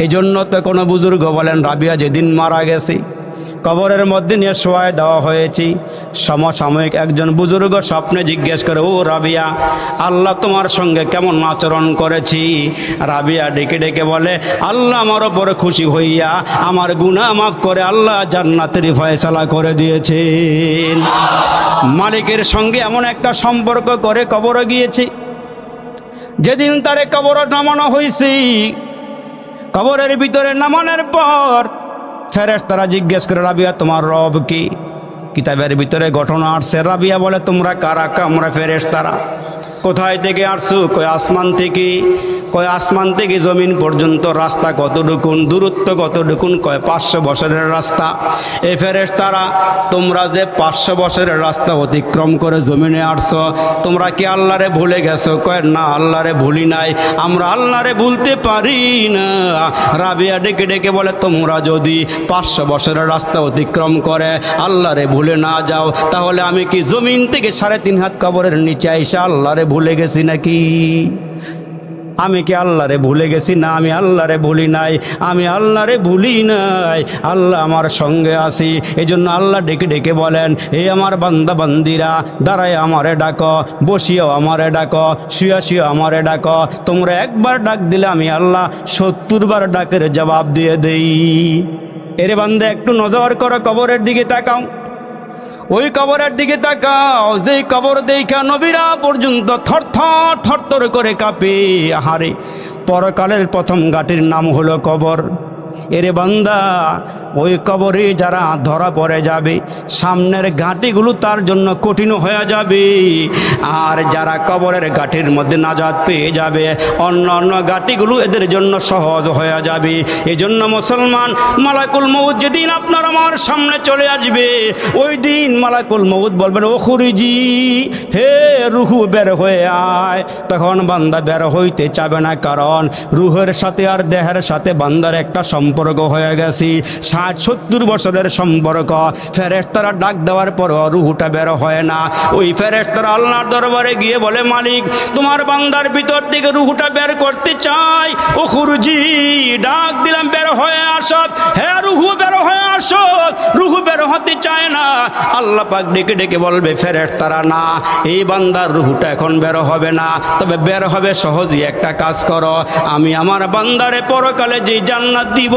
এই জন্য তো কোনো বুজুর্গ বলেন রাবিয়া যেদিন মারা গেছে কবরের মধ্যে নিয়ে শোয়ায় দেওয়া হয়েছে, সমসাময়িক একজন বুজুর্গ স্বপ্নে জিজ্ঞেস করে, ও রাবিয়া, আল্লাহ তোমার সঙ্গে কেমন আচরণ করেছি? রাবিয়া ডেকে ডেকে বলে, আল্লাহ আমার ওপরে খুশি হইয়া আমার গুনাহ মাফ করে আল্লাহ জান্নাতের ফয়সালা করে দিয়েছেন। মালিকের সঙ্গে এমন একটা সম্পর্ক করে কবরে গিয়েছে। যেদিন তারে কবরে নামানো হয়েছে, কবরের ভিতরে নামানোর পর ফেরেশতারা জিজ্ঞেস করে, রাবিয়া তোমার রব কি? কিতাবের ভিতরে ঘটনা আসছে। রাবিয়া বলে, তোমরা কারা? আমরা ফেরেশতারা। কোথায় থেকে আসছো? কয় আসমান থেকে। কয় আসমান থেকে জমিন পর্যন্ত রাস্তা কতটুকুন, দূরত্ব কতটুকুন? কয় 500 বছরের রাস্তা। এই ফেরেশতারা, তোমরা যে 500 বছরের রাস্তা অতিক্রম করে জমিনে আসছো, তোমরা কি আল্লাহরে ভুলে গেছো? কয় না, আল্লাহরে ভুলি নাই, আমরা আল্লাহরে ভুলতে পারি না। রাবিয়া ডেকে ডেকে বলে, তোমরা যদি 500 বছরের রাস্তা অতিক্রম করে আল্লাহরে ভুলে না যাও, তাহলে আমি কি জমিন থেকে 3.5 হাত কবরের নিচে আইসা আল্লাহরে ভুলে গেছি নাকি? আমি কি আল্লাহরে ভুলে গেছি? না, আমি আল্লাহরে ভুলি নাই, আমি আল্লাহরে ভুলি নাই, আল্লাহ আমার সঙ্গে আছি। এই জন্য আল্লাহ ডেকে ডেকে বলেন, এই আমার বান্দা বান্দিরা, দাঁড়ায় আমারে ডাকো, বসিয়াও আমারে ডাকো, শুয়া শুয়া আমারে ডাকো। তোমরা একবার ডাক দিলে আমি আল্লাহ 70 বার ডাকের জবাব দিয়ে দেই। এরে বান্দা, একটু নজর করো, কবরের দিকে তাকাও। ওই কবরের দিকে তাকাও, যেই কবর দেখা নবীরা পর্যন্ত থরথর থরথর করে কাঁপে। আহারে, পরকালের প্রথম ঘাটির নাম হলো কবর। এরে বান্দা, ওই কবরে যারা ধরা পড়ে যাবে, সামনের ঘাটিগুলো তার জন্য কঠিন হয়ে যাবে। আর যারা কবরের ঘাটির মধ্যে নাজাত পেয়ে যাবে, অন্য অন্য ঘাটিগুলো এদের জন্য সহজ হয়ে যাবে। এই জন্য মুসলমান, মালাকুল মউত যেদিন আপনার আমার সামনে চলে আসবে, ওই দিন মালাকুল মউত বলবেন, ও খুরিজি, হে রুহু বের হয়ে আয়। তখন বান্দা বের হইতে চাবে না, কারণ রুহের সাথে আর দেহের সাথে বান্দার একটা সম্পর্ক হয়ে গেছে, 60-70 বছরের সম্পর্ক। ফেরেশতারা ডাক দেওয়ার পর রুহুটা বের হয় না। ওই ফেরেশতারা আল্লাহর দরবারে গিয়ে বলে, মালিক, তোমার বান্দার ভিতর থেকে রুহুটা বের করতে চাই। ও খুরজি, ডাক দিলাম, বের হয়ে আসো। হ্যাঁ, রুহু বের হয়ে আসো। রুহু বের হতে চায় না। আল্লাহ পাক ডেকে ডেকে বলবে, ফেরেশতারা, না, এই বান্দার রুহুটা এখন বের হবে না, তবে বের হবে সহজই। একটা কাজ করো, আমি আমার বান্দারে পরকালে যে জান্নাত দিব,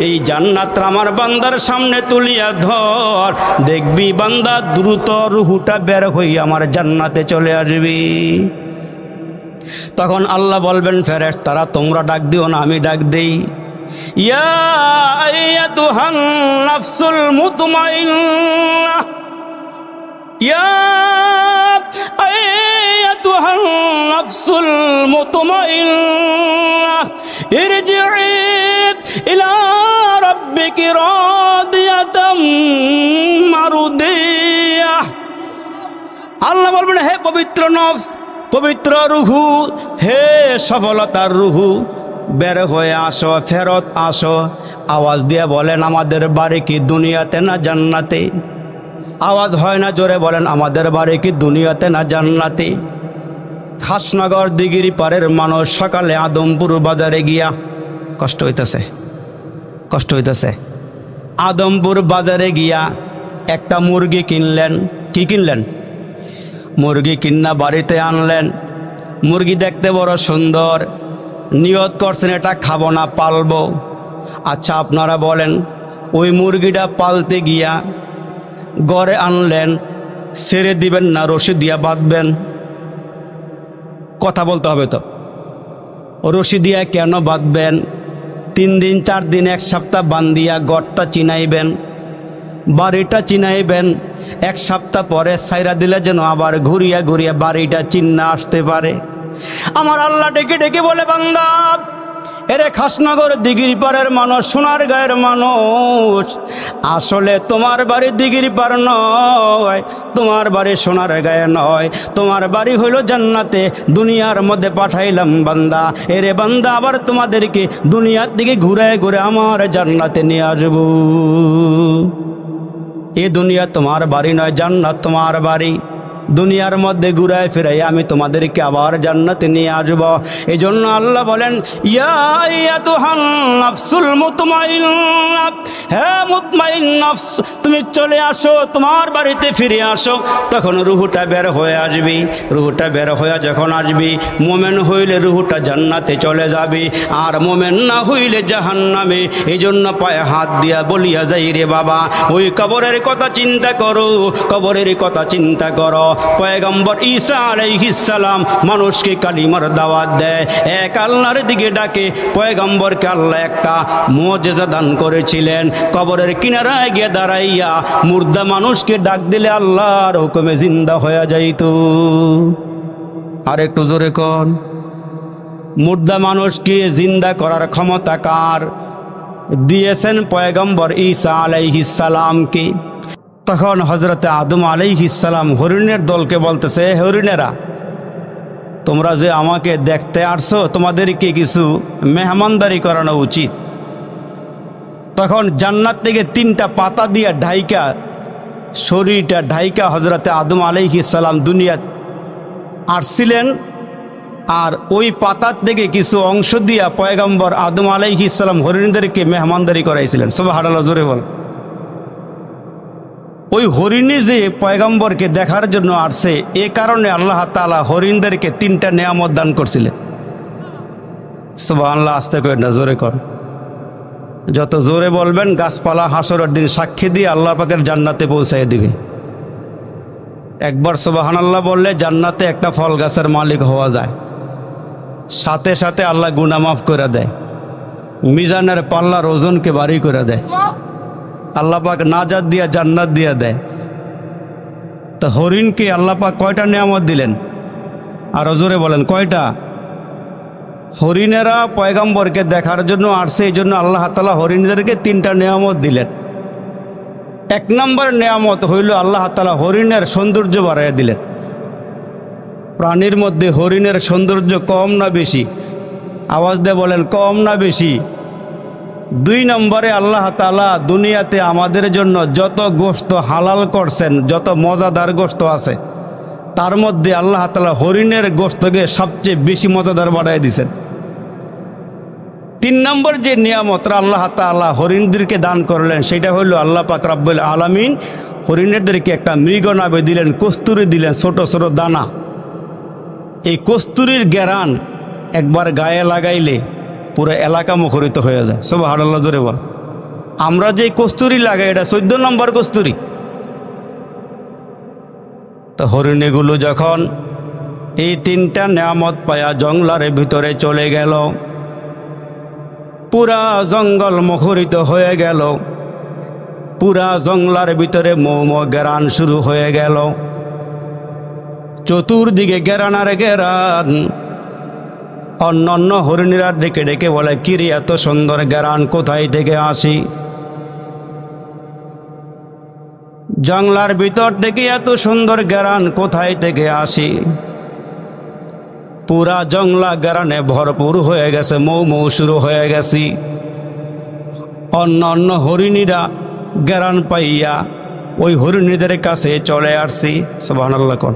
এই জান্নাত আমার বান্দার সামনে তুলিয়া ধর, দেখবি বান্দা দ্রুত রুহুটা বের হই আমার জান্নাতে চলে আসবি। তখন আল্লাহ বলবেন, ফেরেশতারা, তোমরা ডাক দিও না, আমি ডাক দেই। ইয়া আইয়াতুহান নাফসুল মুতমাইন্নাহ, ইয়া আইয়াতুহান নাফসুল মুতমাইন্নাহ, ইরজিই ইলা রাব্বিকি রাদিয়াতাম মারদিয়াহ। আল্লাহ বলবেন, হে পবিত্র নফস, পবিত্র রুহু, হে সফলতার রুহু, বের হয়ে আসো, ফেরত আসো। আওয়াজ দিয়ে বলেন, আমাদের বাড়ি কি দুনিয়াতে না জান্নাতে? আওয়াজ হয় না, জোরে বলেন, আমাদের বাড়ি কি দুনিয়াতে না জান্নাতে? খাসনগর দিঘির পাড়ের মানুষ সকালে আদমপুর বাজারে গিয়া, কষ্ট হইতেছে, কষ্ট হইতেছে, আদমপুর বাজারে গিয়া একটা মুরগি কিনলেন। কি কিনলেন? মুরগি কিনা বাড়িতে আনলেন। মুরগি দেখতে বড় সুন্দর, নিয়ত করছেন এটা খাবো না, পালবো। আচ্ছা, আপনারা বলেন, ওই মুরগিটা পালতে গিয়া ঘরে আনলেন, ছেড়ে দিবেন না রশি দিয়া বাঁধবেন? কথা বলতে হবে তো। রশি দিয়া কেন বাঁধবেন? 3 দিন 4 দিন 1 সপ্তাহ বান্ধিয়া গড়টা চিনাইবেন, বাড়িটা চিনাইবেন। 1 সপ্তাহ পরে ছাইরা দিলে যেন আবার ঘুরিয়া ঘুরিয়া বাড়িটা চিন্না আসতে পারে। আমার আল্লাহ ডেকে ডেকে বলে, বান্দা, এরে খাসনগর দিঘির পাড়ের মানুষ, সোনার গায়ের মানুষ, আসলে তোমার বাড়ি দিঘির পাড় নয়, তোমার বাড়ি সোনার গায়ে নয়, তোমার বাড়ি হইল জান্নাতে। দুনিয়ার মধ্যে পাঠাইলাম বান্দা, এরে বান্দা, আবার তোমাদেরকে দুনিয়ার দিকে ঘুরে ঘুরে আমার জান্নাতে নিয়ে আসবো। এ দুনিয়া তোমার বাড়ি নয়, জান্নাত তোমার বাড়ি। দুনিয়ার মধ্যে ঘুরায় ফিরাই আমি তোমাদেরকে আবার জান্নাতে নিয়ে আসব। এই জন্য আল্লাহ বলেন, ইয়া আইয়াতুহান নাফসুল মুতমাইন্নাহ, হে মুতমাইন নফস, তুমি চলে আসো, তোমার বাড়িতে ফিরে আসো। তখন রুহুটা বের হয়ে আসবি। রুহুটা বের হয়ে যখন আসবি, মোমেন হইলে রুহুটা জান্নাতে চলে যাবে, আর মোমেন না হইলে জাহান্নামে। এই জন্য পায়ে হাত দিয়া বলিয়া যাই, রে বাবা, ওই কবরের কথা চিন্তা করো, কবরের কথা চিন্তা করো। পয়গম্বর ঈসা আলাইহিস সালাম মানুষকে কালিমার দাওয়াত দেয়, এক আল্লাহর দিকে ডাকে। পয়গম্বরকে আল্লাহ একটা মুজিজা দান করেছিলেন, কবরের কিনারায় গিয়ে দাঁড়াইয়া মুর্দা মানুষকে ডাক দিলে আল্লাহর হুকুমে জিন্দা হয়ে যাইত। আর একটু জোরে কোন, মুর্দা মানুষকে জিন্দা করার ক্ষমতা কার? দিয়েছেন পয়গম্বর ঈসা আলাইহিস সালামকে। তখন হযরতে আদম আলাইহিস সালাম হরিণের দলকে বলতেছে, হরিণেরা, তোমরা যে আমাকে দেখতে আসছো, তোমাদেরকে কিছু মেহমানদারি করানো উচিত। তখন জান্নাত থেকে 3টা পাতা দিয়া ঢাইকা, শরীরটা ঢাইকা হযরতে আদম আলাইহিস সালাম দুনিয়া আসছিলেন। আর ওই পাতার থেকে কিছু অংশ দিয়া পয়গম্বর আদম আলাইহিস সালাম হরিণদেরকে মেহমানদারি করাইছিলেন। সুবহানাল্লাহ, জোরে বল। ওই হরিণী যে পয়গম্বরকে দেখার জন্য আসছে, এ কারণে আল্লাহ তাআলা হরিণদেরকে 3টা নেয়ামত দান করছিলেন। সুবহানাল্লাহ, আস্তে করে না, জোরে কর। যত জোরে বলবেন গাছপালা হাসরের দিন সাক্ষী দিয়ে আল্লাহ পাকের জান্নাতে পৌঁছায় দিবে। একবার সুবহানাল্লাহ বললে জান্নাতে একটা ফল গাছের মালিক হওয়া যায়, সাথে সাথে আল্লাহ গুনাহ মাফ করে দেয়, মিজানের পাল্লার ওজনকে ভারী করে দেয়, আল্লাহ পাক নাজাত দিয়া জান্নাত দিয়া দেয়। তো হরিণকে আল্লাহ পাক কয়টা নিয়ামত দিলেন? আর জোরে বলেন, কয়টা? হরিণেরা পয়গম্বরকে দেখার জন্য আসছে, এই জন্য আল্লাহ তাআলা হরিণদেরকে 3টা নিয়ামত দিলেন। 1 নম্বর নিয়ামত হইল আল্লাহ তাআলা হরিণের সৌন্দর্য বাড়াইয়া দিলেন। প্রাণীর মধ্যে হরিণের সৌন্দর্য কম না বেশি? আওয়াজ দিয়ে বলেন, কম না বেশি? 2 নম্বরে আল্লাহ তাআলা দুনিয়াতে আমাদের জন্য যত গোশত হালাল করছেন, যত মজাদার গোশত আছে, তার মধ্যে আল্লাহ তাআলা হরিণের গোশতকে সবচেয়ে বেশি মজাদার বানায় দিয়েছেন। 3 নম্বর যে নিয়ামতটা আল্লাহ তাআলা হরিণদেরকে দান করলেন, সেটা হলো আল্লাহ পাক রব্বুল আলামিন হরিণদেরকে একটা মৃগনাভি দিলেন, কস্তুরী দিলেন, ছোট ছোট দানা। এই কস্তুরীর ঘ্রাণ একবার গায়ে লাগাইলে পুরো এলাকা মুখরিত হয়ে যায়। সুবহানাল্লাহ, জোরে বল। আমরা যে কস্তুরী লাগাই, এটা 14 নম্বর কস্তুরী। তো হরিণগুলো যখন এই 3টা নিয়ামত পায়া জঙ্গলের ভিতরে চলে গেল, পুরা জঙ্গল মুখরিত হয়ে গেল, পুরা জঙ্গলের ভিতরে মৌ ঘ্রাণ শুরু হয়ে গেল, চতুর্দিকে ঘ্রাণ আর ঘ্রাণ। অন্য হরিণীরা ডেকে ডেকে বলে, কিরে এত সুন্দর ঘ্রাণ কোথায় থেকে আসি? জঙ্গলার ভিতর থেকে এত সুন্দর ঘ্রাণ কোথায় থেকে আসি? পুরা জঙ্গলা ঘ্রাণে ভরপুর হয়ে গেছে, মৌ শুরু হয়ে গেছি। অন্য হরিণীরা ঘ্রাণ পাইয়া ওই হরিণীদের কাছে চলে আসছি। সুবহানাল্লাহ কোন।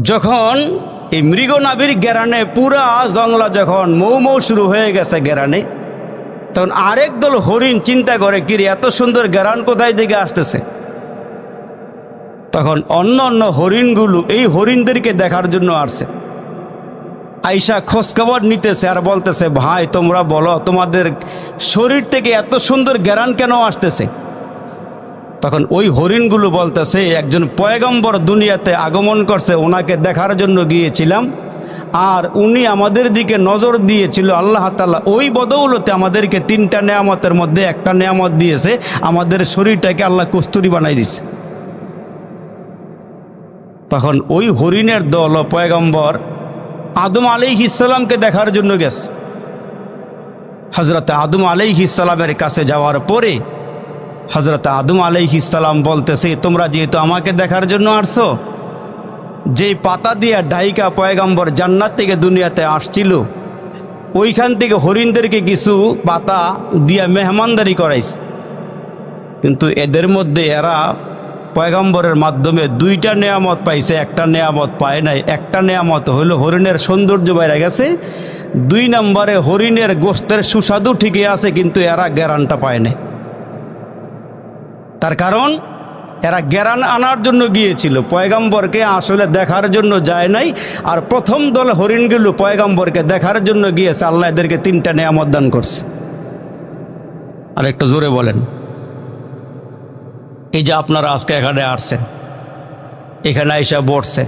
যখন এই মৃগনাভির ঘ্রাণে পুরা জঙ্গলা যখন মৌ শুরু হয়ে গেছে ঘ্রাণে, তখন আরেক দল হরিণ চিন্তা করে, কিরে এত সুন্দর ঘ্রাণ কোথায় থেকে আসতেছে? তখন অন্য হরিণগুলো এই হরিণদেরকে দেখার জন্য আসছে, আইসা খোঁজখবর নিতেছে আর বলতেছে, ভাই তোমরা বলো, তোমাদের শরীর থেকে এত সুন্দর ঘ্রাণ কেন আসতেছে? তখন ওই হরিণগুলো বলতেছে, একজন পয়গম্বর দুনিয়াতে আগমন করছে, ওনাকে দেখার জন্য গিয়েছিলাম, আর উনি আমাদের দিকে নজর দিয়েছিল। আল্লাহ তাআলা ওই বদৌলতে আমাদেরকে 3টা নেয়ামতের মধ্যে একটা নেয়ামত দিয়েছে, আমাদের শরীরটাকে আল্লাহ কস্তুরী বানাই দিয়েছে। তখন ওই হরিণের দল পয়গম্বর আদম আলাইহিস সালামকে দেখার জন্য গেছে। হযরত আদম আলাইহিস সালামের কাছে যাওয়ার পরে হযরত আদম আলাইহিস সালাম বলতেছে, তোমরা যেহেতু আমাকে দেখার জন্য আসছো, যেই পাতা দিয়া ঢাইকা পয়গম্বর জান্নাত থেকে দুনিয়াতে আসছিল, ওইখান থেকে হরিণদেরকে কিছু পাতা দিয়া মেহমানদারি করাইছে। কিন্তু এদের মধ্যে এরা পয়গম্বরের মাধ্যমে দুইটা নেয়ামত পাইছে, একটা নেয়ামত পায় নাই। একটা নেয়ামত হলো হরিণের সৌন্দর্য বাইরে গেছে, 2 নম্বরে হরিণের গোশতের সুস্বাদু ঠিকই আছে, কিন্তু এরা গ্যারানটা পায় নাই। তার কারণ এরা জ্ঞান আনার জন্য গিয়েছিল, পয়গম্বরকে আসলে দেখার জন্য যায় নাই। আর প্রথম দল হরিণগুলো পয়গম্বরকে দেখার জন্য গিয়েছে, আল্লাহ এদেরকে 3টা নেয়ামত দান করছে। আর একটু জোরে বলেন। এই যে আপনারা আজকে এখানে আসছেন, এখানে এসে বসছেন,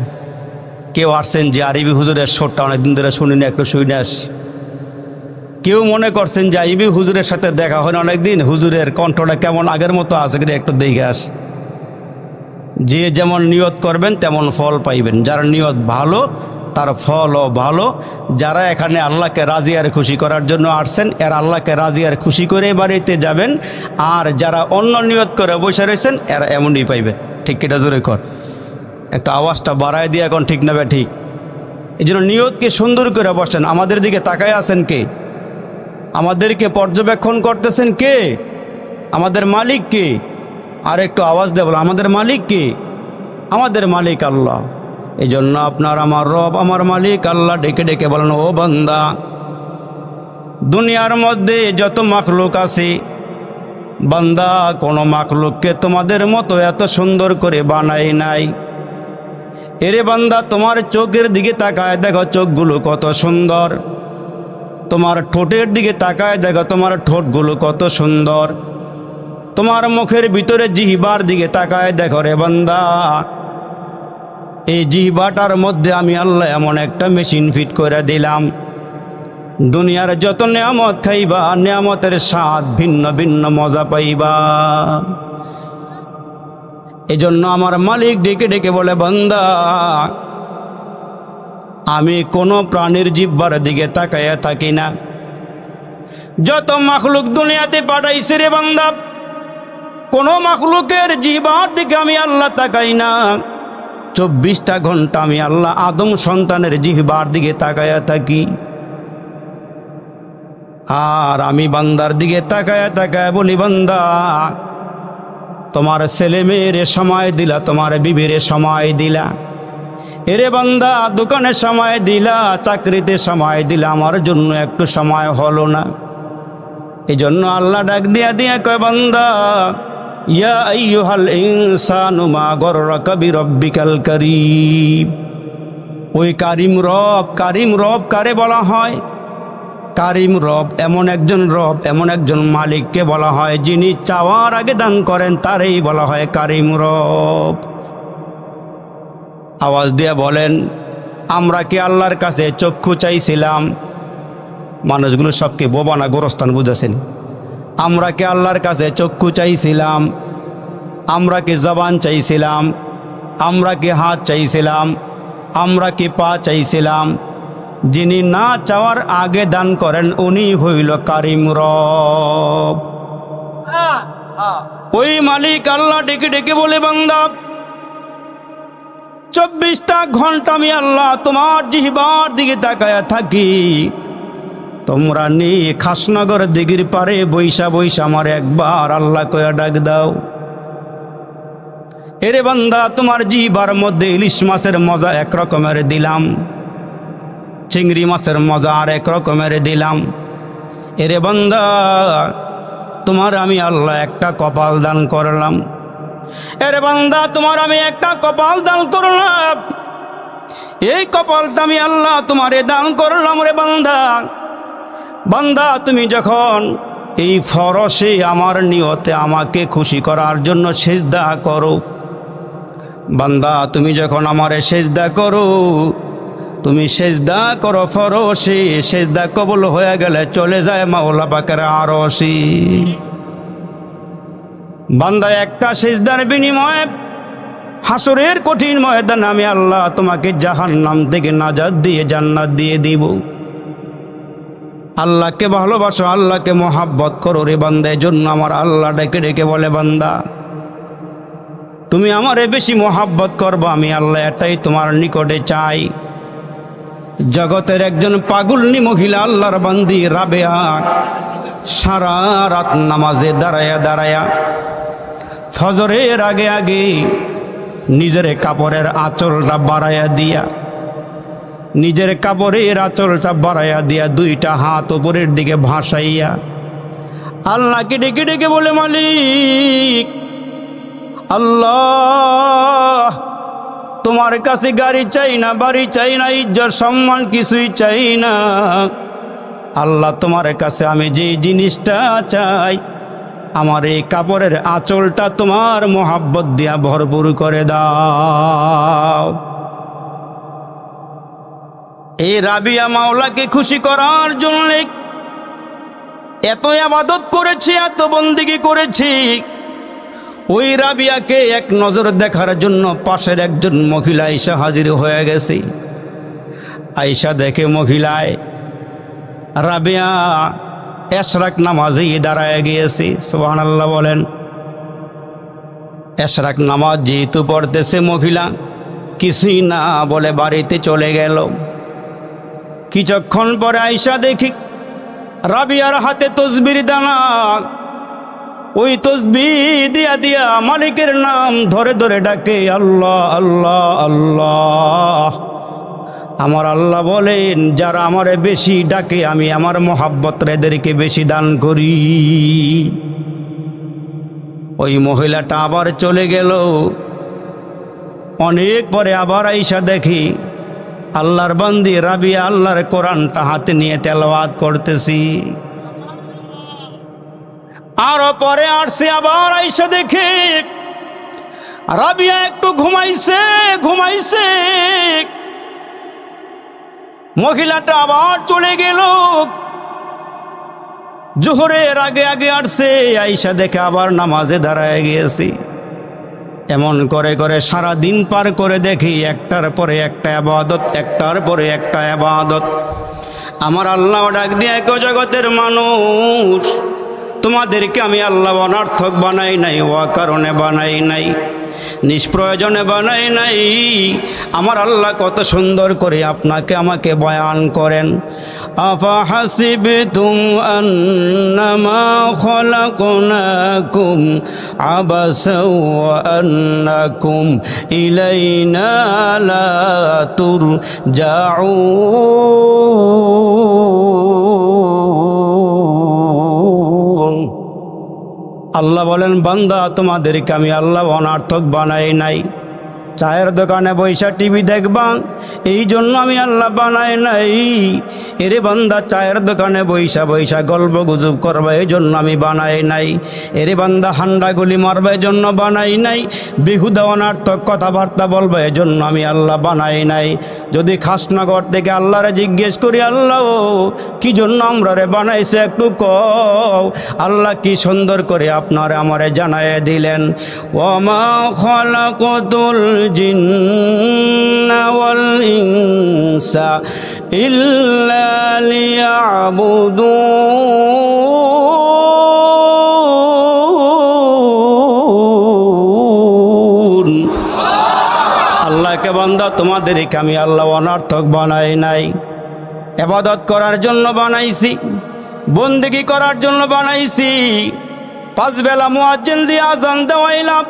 কেউ আসছেন যে আরবি হুজুরের শোরটা অনেকদিন ধরে শুনিনি, একটু শুনে আসি। কেউ মনে করছেন যে আরবি হুজুরের সাথে দেখা হয় অনেকদিন, হুজুরের কণ্ঠটা কেমন আগের মতো আছে কিনা একটু দেখে আসি। যে যেমন নিয়ত করবেন তেমন ফল পাইবেন। যার নিয়ত ভালো তার ফলও ভালো। যারা এখানে আল্লাহকে রাজি আর খুশি করার জন্য আসছেন, এরা আল্লাহকে রাজি আর খুশি করে বাড়িতে যাবেন। আর যারা অন্য নিয়ত করে বসে রয়েছেন, এরা এমনই পাইবেন। ঠিক কিটা জোরে কর, একটা আওয়াজটা বাড়ায় দিয়ে এখন ঠিক নেবে ঠিক। এই জন্য নিয়তকে সুন্দর করে বসেন। আমাদের দিকে তাকায় আছেন কে? আমাদেরকে পর্যবেক্ষণ করতেছেন কে? আমাদের মালিক কে? আর একটু আওয়াজ দেব, আমাদের মালিক কে? আমাদের মালিক আল্লাহ। এই জন্য আপনার আমার রব, আমার মালিক আল্লাহ ডেকে ডেকে বলেন, ও বান্দা, দুনিয়ার মধ্যে যত মাখলুক আছে, বান্দা কোনো মাখলুককে তোমাদের মতো এত সুন্দর করে বানাই নাই। এরে বান্দা, তোমার চোখের দিকে তাকায় দেখো চোখগুলো কত সুন্দর, তোমার ঠোঁটের দিকে তাকায় দেখো তোমার ঠোঁটগুলো কত সুন্দর, তোমার মুখের ভিতরে জিহ্বার দিকে তাকায় দেখো রে বান্দা, এই জিহ্বাটার মধ্যে আমি আল্লাহ এমন একটা মেশিন ফিট করে দিলাম। দুনিয়ার যত নেয়ামত খাইবা, নেয়ামতের স্বাদ ভিন্ন ভিন্ন মজা পাইবা। এজন্য আমার মালিক ডেকে ডেকে বলে, বান্দা, আমি কোনো প্রাণীর জিহ্বার দিকে তাকাইয়া থাকি না। যত মাখলুক দুনিয়াতে পাঠাইছে রে বান্দা, কোনো মাখলুকের জিহ্বার দিকে আমি আল্লাহ তাকাই না। 24টা ঘন্টা আমি আল্লাহ আদম সন্তানের জিহ্বার দিকে তাকাইয়া থাকি। আর আমি বান্দার দিকে তাকায়া তাকায়া বলি, বান্দা, তোমার ছেলে মেয়েরে সময় দিলা, তোমার বিবিরে সময় দিলা, এরে বান্দা দোকানে সময় দিলা, চাকরিতে সময় দিলা, আমার জন্য একটু সময় হলো না। এই জন্য আল্লাহ ডাক দিয়া দিয়া কয়, বান্দা, ইয়া আইয়ুহাল ইনসানু মা গররাকা বিরব্বিকাল কারীম। ওই কারিম রব, কারিম রব কারে বলা হয়? কারিম রব এমন একজন রব, এমন একজন মালিককে বলা হয়, যিনি চাওয়ার আগে দান করেন, তারই বলা হয় কারিম রব। আওয়াজ দিয়ে বলেন, আমরা কি আল্লাহর কাছে চক্ষু চাইছিলাম? মানুষগুলো সবকে বোবা না গোরস্থান বুঝেছেন। আমরা কি আল্লাহর কাছে চক্ষু চাইছিলাম? আমরা কি জবান চাইছিলাম? আমরা কি হাত চাইছিলাম? আমরা কি পা চাইছিলাম? যিনি না চাওয়ার আগে দান করেন, উনি হইল কারিম রব। ওই মালিক আল্লাহ ডেকে ডেকে বলে, বান্দা, 24টা ঘন্টা আমি আল্লাহ তোমার জিহ্বার দিকে তাকায়া থাকি। তোমরা নি খাসনগর দিঘির পারে বৈশা বৈশা আমার একবার আল্লাহ কয়া ডাক দাও। এরে বান্দা, তোমার জিহ্বার মধ্যে ইলিশ মাছের মজা এক রকমের দিলাম, চিংড়ি মাছের মজা আর এক রকমের দিলাম। এরে বান্দা, তোমার আমি আল্লাহ একটা কপাল দান করলাম। এরে বান্দা, তোমার আমি একটা কপাল দান করলাম। এই কপালটা আমি আল্লাহ তোমারে দান করলাম রে বান্দা। বান্দা, তুমি যখন এই ফরসে আমার নিয়তে আমাকে খুশি করার জন্য সেজদা করো, বান্দা তুমি যখন আমারে সেজদা করো, তুমি সেজদা করো ফরসে, সেজদা কবুল হয়ে গেলে চলে যায় মাওলা পাকের আরশে। বান্দা, একটা সেজদার বিনিময়ে হাসরের কঠিন ময়দানে আমি আল্লাহ তোমাকে জাহান্নাম থেকে নাজাত দিয়ে জান্নাত দিয়ে দিব। আল্লাহকে ভালোবাসো, আল্লাহকে মহাব্বত করো রে বান্দা। এজন্য আমার আল্লাহ ডেকে ডেকে বলে, বান্দা, তুমি আমারে বেশি মহাব্বত করবো, আমি আল্লাহ এটাই তোমার নিকটে চাই। জগতের একজন পাগলনি মহিলা আল্লাহর বান্দি রাবেয়া সারা রাত নামাজে দাঁড়ায়া দাঁড়ায়া ফজরের আগে আগে নিজের কাপড়ের আঁচলটা বাড়াইয়া দিয়া, নিজের কাপড়ের আঁচলটা বাড়াইয়া দিয়া দুইটা হাত উপরের দিকে ভাসাইয়া আল্লাহকে ডেকে ডেকে বলে, মালিক আল্লাহ, তোমার কাছে গাড়ি চাই না, বাড়ি চাই না, ইজ্জত সম্মান কিছুই চাই না। আল্লাহ, তোমার কাছে আমি যে জিনিসটা চাই, আমার এই কাপড়ের আঁচলটা তোমার মোহাব্বত দিয়া ভরপুর করে দাও। এই রাবিয়া মাওলাকে খুশি করার জন্য এত ইবাদত করেছি, এত বন্দেগী করেছি। ওই রাবিয়াকে এক নজর দেখার জন্য পাশের একজন মহিলা আয়েশা হাজির হয়ে গেছে। আয়েশা দেখে মহিলায় রাবিয়া এশরাক নামাজে দাঁড়ায় গিয়েছে। সুবহানাল্লাহ বলেন। এশরাক নামাজ যেহেতু পড়তেছে, মহিলা কিছুই না বলে বাড়িতে চলে গেল। কিছুক্ষণ পরে আয়েশা দেখি রাবিয়ার হাতে তসবির দানা, ওই তসবিহ দিয়া দিয়া মালিকের নাম ধরে ধরে ডাকে, আল্লাহ আল্লাহ আল্লাহ। আমার আল্লাহ বলেন, যারা আমারে বেশি ডাকে আমি আমার মোহাব্বত এদেরকে বেশি দান করি। ওই মহিলাটা আবার চলে গেল। অনেক পরে আবার আয়েশা দেখি আল্লাহর বান্দি রাবিয়া আল্লাহর কোরআনটা হাতে নিয়ে তেলাওয়াত করতেছি। আরো পরে আসছে, আবার আয়েশা দেখে রাবিয়া একটু ঘুমাইছে। মহিলাটা আবার চলে গেল। জোহরের আগে আগে আসছে, আয়েশা দেখে আবার নামাজে দাঁড়ায় গিয়েছি। এমন করে করে সারা দিন পার করে দেখি একটার পরে একটা ইবাদত, একটার পরে একটা ইবাদত। আমার আল্লাহ ডাক দিয়ে, জগতের মানুষ, তোমাদেরকে আমি আল্লাহ অনর্থক বানাই নাই, ও কারণে বানাই নাই, নিষ্প্রয়োজনে বানাই নাই। আমার আল্লাহ কত সুন্দর করে আপনাকে আমাকে বয়ান করেন। আফা হাসিবতুম আন্নামা খলাকনাকুম আবাসা ওয়া আন্নাকুম ইলাইনা লা তুরজাউন। আল্লাহ বলেন, বান্দা, তোমাদেরকে আমি আল্লাহ অনার্থক বানাই নাই। চায়ের দোকানে বৈশা টিভি দেখবা, এই জন্য আমি আল্লাহ বানাই নাই। এরে বান্দা, চায়ের দোকানে বৈশা বৈশা গল্প গুজব করবা, এই জন্য আমি বানাই নাই। এরে বান্দা, হান্ডা গুলি মারবা, এই জন্য বানাই নাই। বেহুদা অনার্থক কথাবার্তা বলবা, এই জন্য আমি আল্লাহ বানাই নাই। যদি খাসনগর থেকে আল্লাহরে জিজ্ঞেস করি, আল্লাহ কি জন্য আমরা রে বানাইছে, একটু কও। আল্লাহ কি সুন্দর করে আপনারে আমারে জানায় দিলেন, ওমা খালাকাতুল জিন্না ওয়াল ইনসা ইল্লা লিয়াবুদুন। আল্লাহকে বান্দা, তোমাদেরকে আমি আল্লাহ অনর্থক বানাই নাই। ইবাদত করার জন্য বানাইছি, বন্দেগী করার জন্য বানাইছি। 5 বেলা মুয়াজ্জিন দিয়ে আযান দেওয়াইলাম।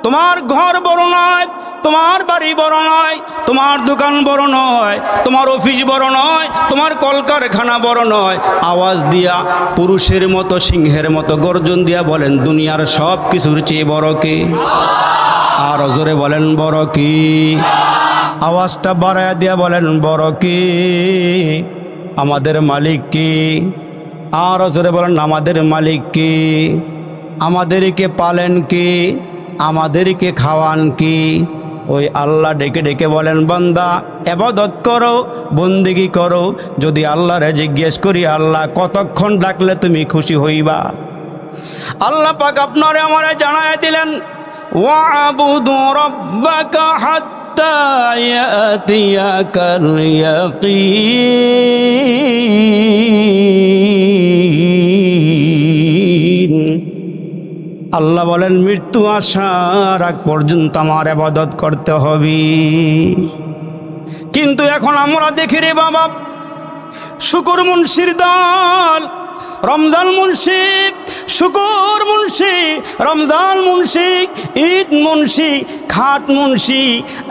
তোমার ঘর বড় নয়, তোমার বাড়ি বড় নয়, তোমার দোকান বড় নয়, তোমার অফিস বড় নয়, তোমার কলকারখানা বড় নয়। আওয়াজ দিয়া পুরুষের মতো, সিংহের মতো গর্জন দিয়া বলেন, দুনিয়ার সব কিছুর চেয়ে বড় কে? আর জোরে বলেন, বড় কি? আওয়াজটা বাড়ায়া দিয়া বলেন, বড় কি? আমাদের মালিক কি? আর জোরে বলেন, আমাদের মালিক কি? আমাদেরকে পালেন কি? আমাদেরকে খাওয়ান কি? ওই আল্লাহ ডেকে ডেকে বলেন, বান্দা ইবাদত করো, বন্দেগী করো। যদি আল্লাহরে জিজ্ঞেস করি, আল্লাহ কতক্ষণ ডাকলে তুমি খুশি হইবা? আল্লাহ পাক আপনারে আমারে জানায় দিলেন, ওয়াবুদু রাব্বাকা হাত্তা ইয়াতিয়াকাল ইয়াকিন। আল্লাহ বলেন, মৃত্যু আসার আগ পর্যন্ত আমার ইবাদত করতে হবে। কিন্তু এখন আমরা দেখি রে বাবা, শুকুর মুন্সির দল, রমজান মুন্সি শুকুর মুন্সি, রমজান মুন্সি, ঈদ মুন্সি, খাট মুন্সি,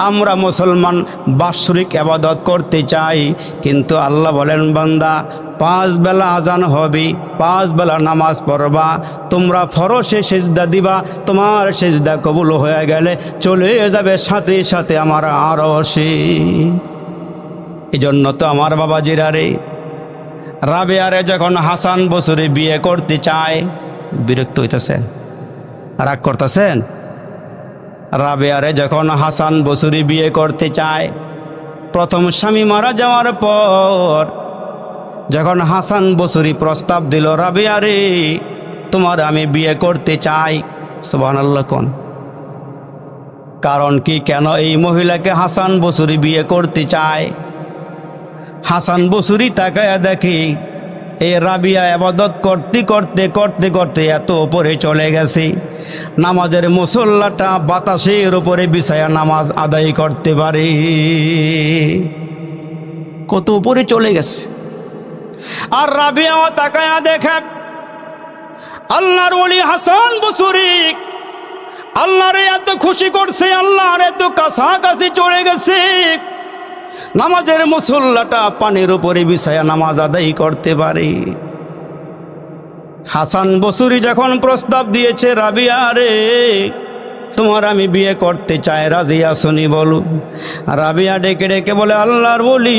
আমরা মুসলমান বাৎসরিক ইবাদত করতে চাই, কিন্তু আল্লাহ বলেন বান্দা 5 বেলা আজান হবে, 5 বেলা নামাজ পড়বা, তোমরা ফরজে সিজদা দিবা, তোমার সিজদা কবুল হয়ে গেলে চলে যাবে সাথে সাথে আমার আরশে। এই জন্য তো আমার বাবাজিরা রে, রাবেয়ারে যখন হাসান বসরি বিয়ে করতে চায়, বিরক্ত হইতেছেন, রাগ করতেছেন? রাবেয়ারে যখন হাসান বসরি বিয়ে করতে চায়, প্রথম স্বামী মারা যাওয়ার পর যখন হাসান বসরি প্রস্তাব দিল, রাবেয়ারে তোমার আমি বিয়ে করতে চাই, সুবহানাল্লাহ কোন কারণ কি, কেন এই মহিলাকে হাসান বসরি বিয়ে করতে চায়? হাসান বসরি তাকায়া দেখি এই রাবিয়া ইবাদত করতে করতে করতে করতে এত উপরে চলে গেছে, নামাজের মুসল্লাটা বাতাসের উপরে বিছায়া নামাজ আদায় করতে পারে, কত উপরে চলে গেছে। আর রাবিয়াও তাকায়া দেখে আল্লাহর ওলি হাসান বসরি আল্লাহরে এত খুশি করছে, আল্লাহর এত কাছাকাছি চলে গেছে, নামাজের মুসল্লাটা পানির উপরে বিছায়া নামাজ আদায় করতে পারে। হাসান বসরি যখন প্রস্তাব দিয়েছে, রাবিয়া রে তোমার আমি বিয়ে করতে চাই, রাজি আসনি বলো? রাবিয়া ডেকে ডেকে বলে, আল্লাহর বলি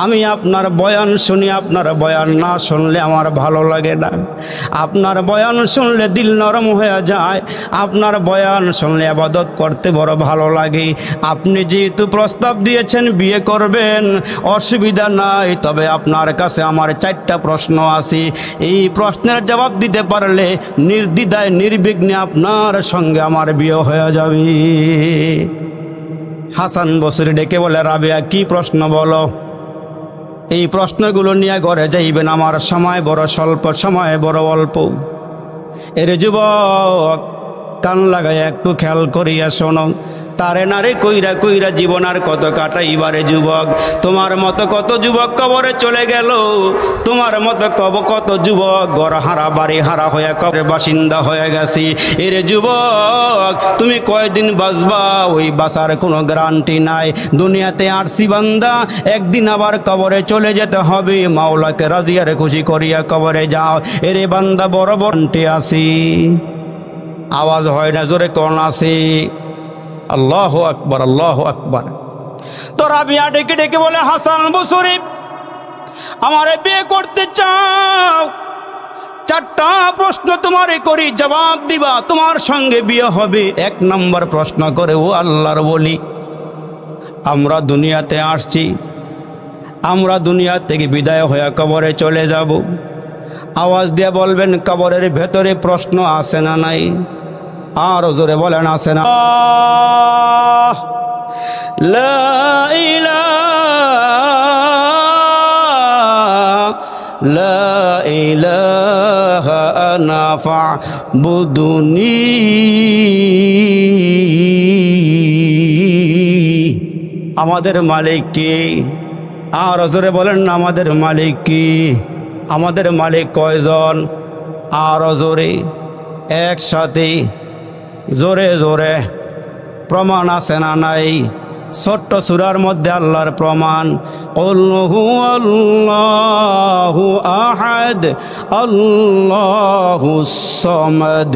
আমি আপনার বয়ান শুনি, আপনার বয়ান না শুনলে আমার ভালো লাগে না, আপনার বয়ান শুনলে দিল নরম হয়ে যায়, আপনার বয়ান শুনলে ইবাদত করতে বড় ভালো লাগে, আপনি যেহেতু প্রস্তাব দিয়েছেন বিয়ে করবেন অসুবিধা নাই, তবে আপনার কাছে আমার 4টা প্রশ্ন আছে, এই প্রশ্নের জবাব দিতে পারলে নির্দ্বিধায় নির্বিঘ্নে আপনার সঙ্গে আমার বিয়ে হয়ে যাবে। হাসান বসরি ডেকে বলে, রাবিয়া কি প্রশ্ন বলো? এই প্রশ্নগুলো নিয়ে ঘরে যাইবেন, আমার সময় বড় স্বল্প, সময় বড় অল্প। এর যুবক কান লাগায় একটু খেয়াল করিয়া শোনো, তারে নারে কইরা কইরা জীবন আর কত কাটাইবারে যুবক, তোমার মতো কত যুবক কবরে চলে গেল, তোমার মতো কত যুবক ঘর হারা বাড়ি হারা হয়ে কবরের বাসিন্দা হয়ে গেছি। এর যুবক তুমি কয়দিন বাঁচবা, ওই বাঁচার কোনো গ্যারান্টি নাই। দুনিয়াতে আসছি বান্দা, একদিন আবার কবরে চলে যেতে হবে, মাওলাকে রাজিয়ারে খুশি করিয়া কবরে যাও। এরে বান্দা বড় বন্টি আসি, আওয়াজ হয় না, জোরে কোন আছে? আল্লাহু আকবার, আল্লাহু আকবার। তো রাবিয়া ডেকে ডেকে বলে, হাসান বসরি আমারে বিয়ে করতে চাও, 4টা প্রশ্ন তোমারে করি, জবাব দিবা, তোমার সঙ্গে বিয়ে হবে। 1 নম্বর প্রশ্ন করে, ও আল্লাহর বলি আমরা দুনিয়াতে আসছি, আমরা দুনিয়া থেকে বিদায় হয়ে কবরে চলে যাব, আওয়াজ দিয়ে বলবেন কবরের ভেতরে প্রশ্ন আছে না নাই? আর জোরে বলেন আছে না? লা ইলাহা আনা ফা'বুদুনি, আমাদের মালিক কে? আর জোরে বলেন না, আমাদের মালিক কি? আমাদের মালিক কয়জন? আর জোরে একসাথে জোরে জোরে প্রমাণ আছে না নাই? ছোট্ট সূরার মধ্যে আল্লাহর প্রমাণ, কুল হুয়াল্লাহু আহাদ আল্লাহুস সামাদ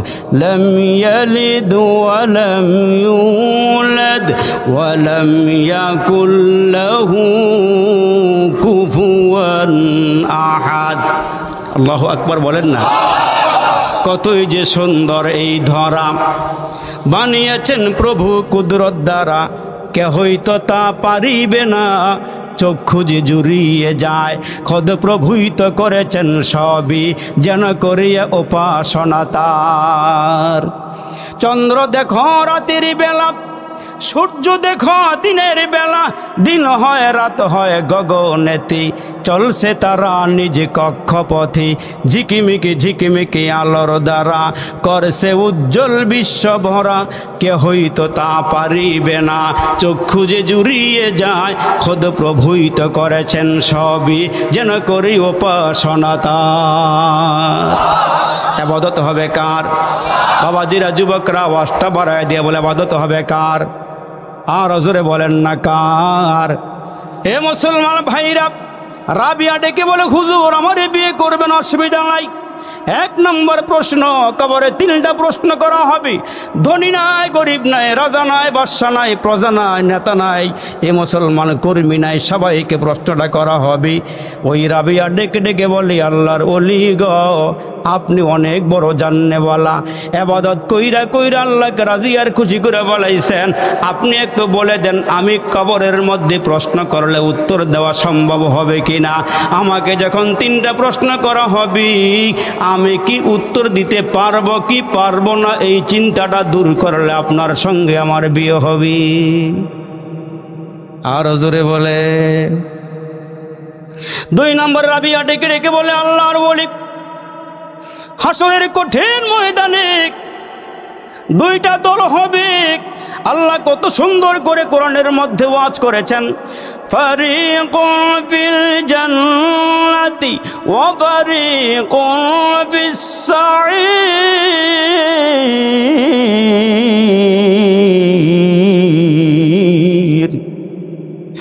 লাম ইয়ালিদ ওয়া লাম ইউলাদ ওয়া লাম ইয়াকুল লাহু কুফুয়ান আহাদ। আল্লাহু আকবার বলেন না? কতই যে সুন্দর এই ধরা, বানিয়েছেন প্রভু কুদরত দ্বারা, কেহই তো তা পারিবে না, চক্ষু যে জুড়িয়ে যায়, খোদ প্রভুই তো করেছেন সবই, যেন করিয়া উপাসনা তার। চন্দ্র দেখো রাতের বেলা, সূর্য দেখো দিনের বেলা, দিন হয় রাত হয় গগনেতি, চলছে তারা নিজ কক্ষপথে, ঝিকিমিকি ঝিকিমিকি আলোর দ্বারা, করছে উজ্জ্বল বিশ্ব ভরা, কেহই তো তা পারিবে না, চক্ষু যে জুড়িয়ে যায়, খোদ প্রভুই তো করেছেন সবই, যেন করি উপাসনা তার। ইবাদত হবে কার? বাবাজিরা, যুবকরা আওয়াজটা বাড়ায় দিয়ে বলে ইবাদত হবে কার? আর জোরে বলেন না কার? এ মুসলমান ভাইরা, রাবিয়া ডেকে বলে হুজুর আমারে বিয়ে করবেন, অসুবিধা নাই। এক নম্বর প্রশ্ন, কবরে 3টা প্রশ্ন করা হবে। ধনী নাই, গরিব নাই, রাজা নাই, বাদশা নাই, প্রজা নাই, নেতা নাই, এ মুসলমান কর্মী নাই, সবাইকে প্রশ্নটা করা হবে। ওই রাবিয়া ডেকে ডেকে বলি আল্লাহর ওলি গো, আপনি অনেক বড় জান্নেওয়ালা, ইবাদত কইরা কইরা আল্লাহকে রাজি আর খুশি করে বলাইছেন, আপনি একটু বলে দেন আমি কবরের মধ্যে প্রশ্ন করলে উত্তর দেওয়া সম্ভব হবে কিনা? আমাকে যখন 3টা প্রশ্ন করা হবে আমি কি উত্তর দিতে পারবো কি পারবো না, এই চিন্তাটা দূর করলে আপনার সঙ্গে আমার বিয়ে হবে। আর জোরে বলে 2 নম্বর রাবিয়া ডেকে ডেকে বলে আল্লাহর ওলি, হাসরের কঠিন ময়দানে 2টা দল হবে। আল্লাহ কত সুন্দর করে কোরআনের মধ্যে ওয়াজ করেছেন, ফারিকুন ফিল জান্নাতি ওয়া ফারিকুন ফিস সাঈর।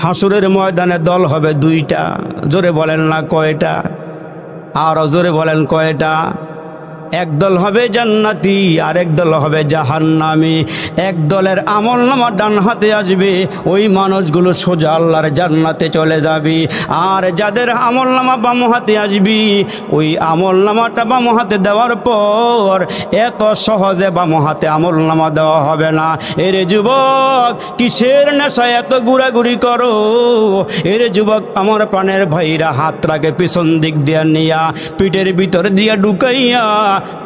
হাসরের ময়দানে দল হবে 2টা। জোরে বলেন না কয়টা? আর জোরে বলেন কয়টা? এক দল হবে জান্নাতি, আরেক দল হবে জাহান্নামী। এক দলের আমলনামা ডান হাতে আসবে, ওই মানুষগুলো সোজা আল্লাহর জান্নাতে চলে যাবে। আর যাদের আমলনামা বাম হাতে আসবে, ওই আমলনামাটা বাম হাতে দেওয়ার পর এত সহজে বাম হাতে আমলনামা দেওয়া হবে না। এরে যুবক, কিসের নেশায় এত ঘুরাঘুরি করো? এরে যুবক, আমার প্রাণের ভাইরা, হাতটাকে পিছন দিক দিয়া নিয়া পিঠের ভিতর দিয়া ঢুকাইয়া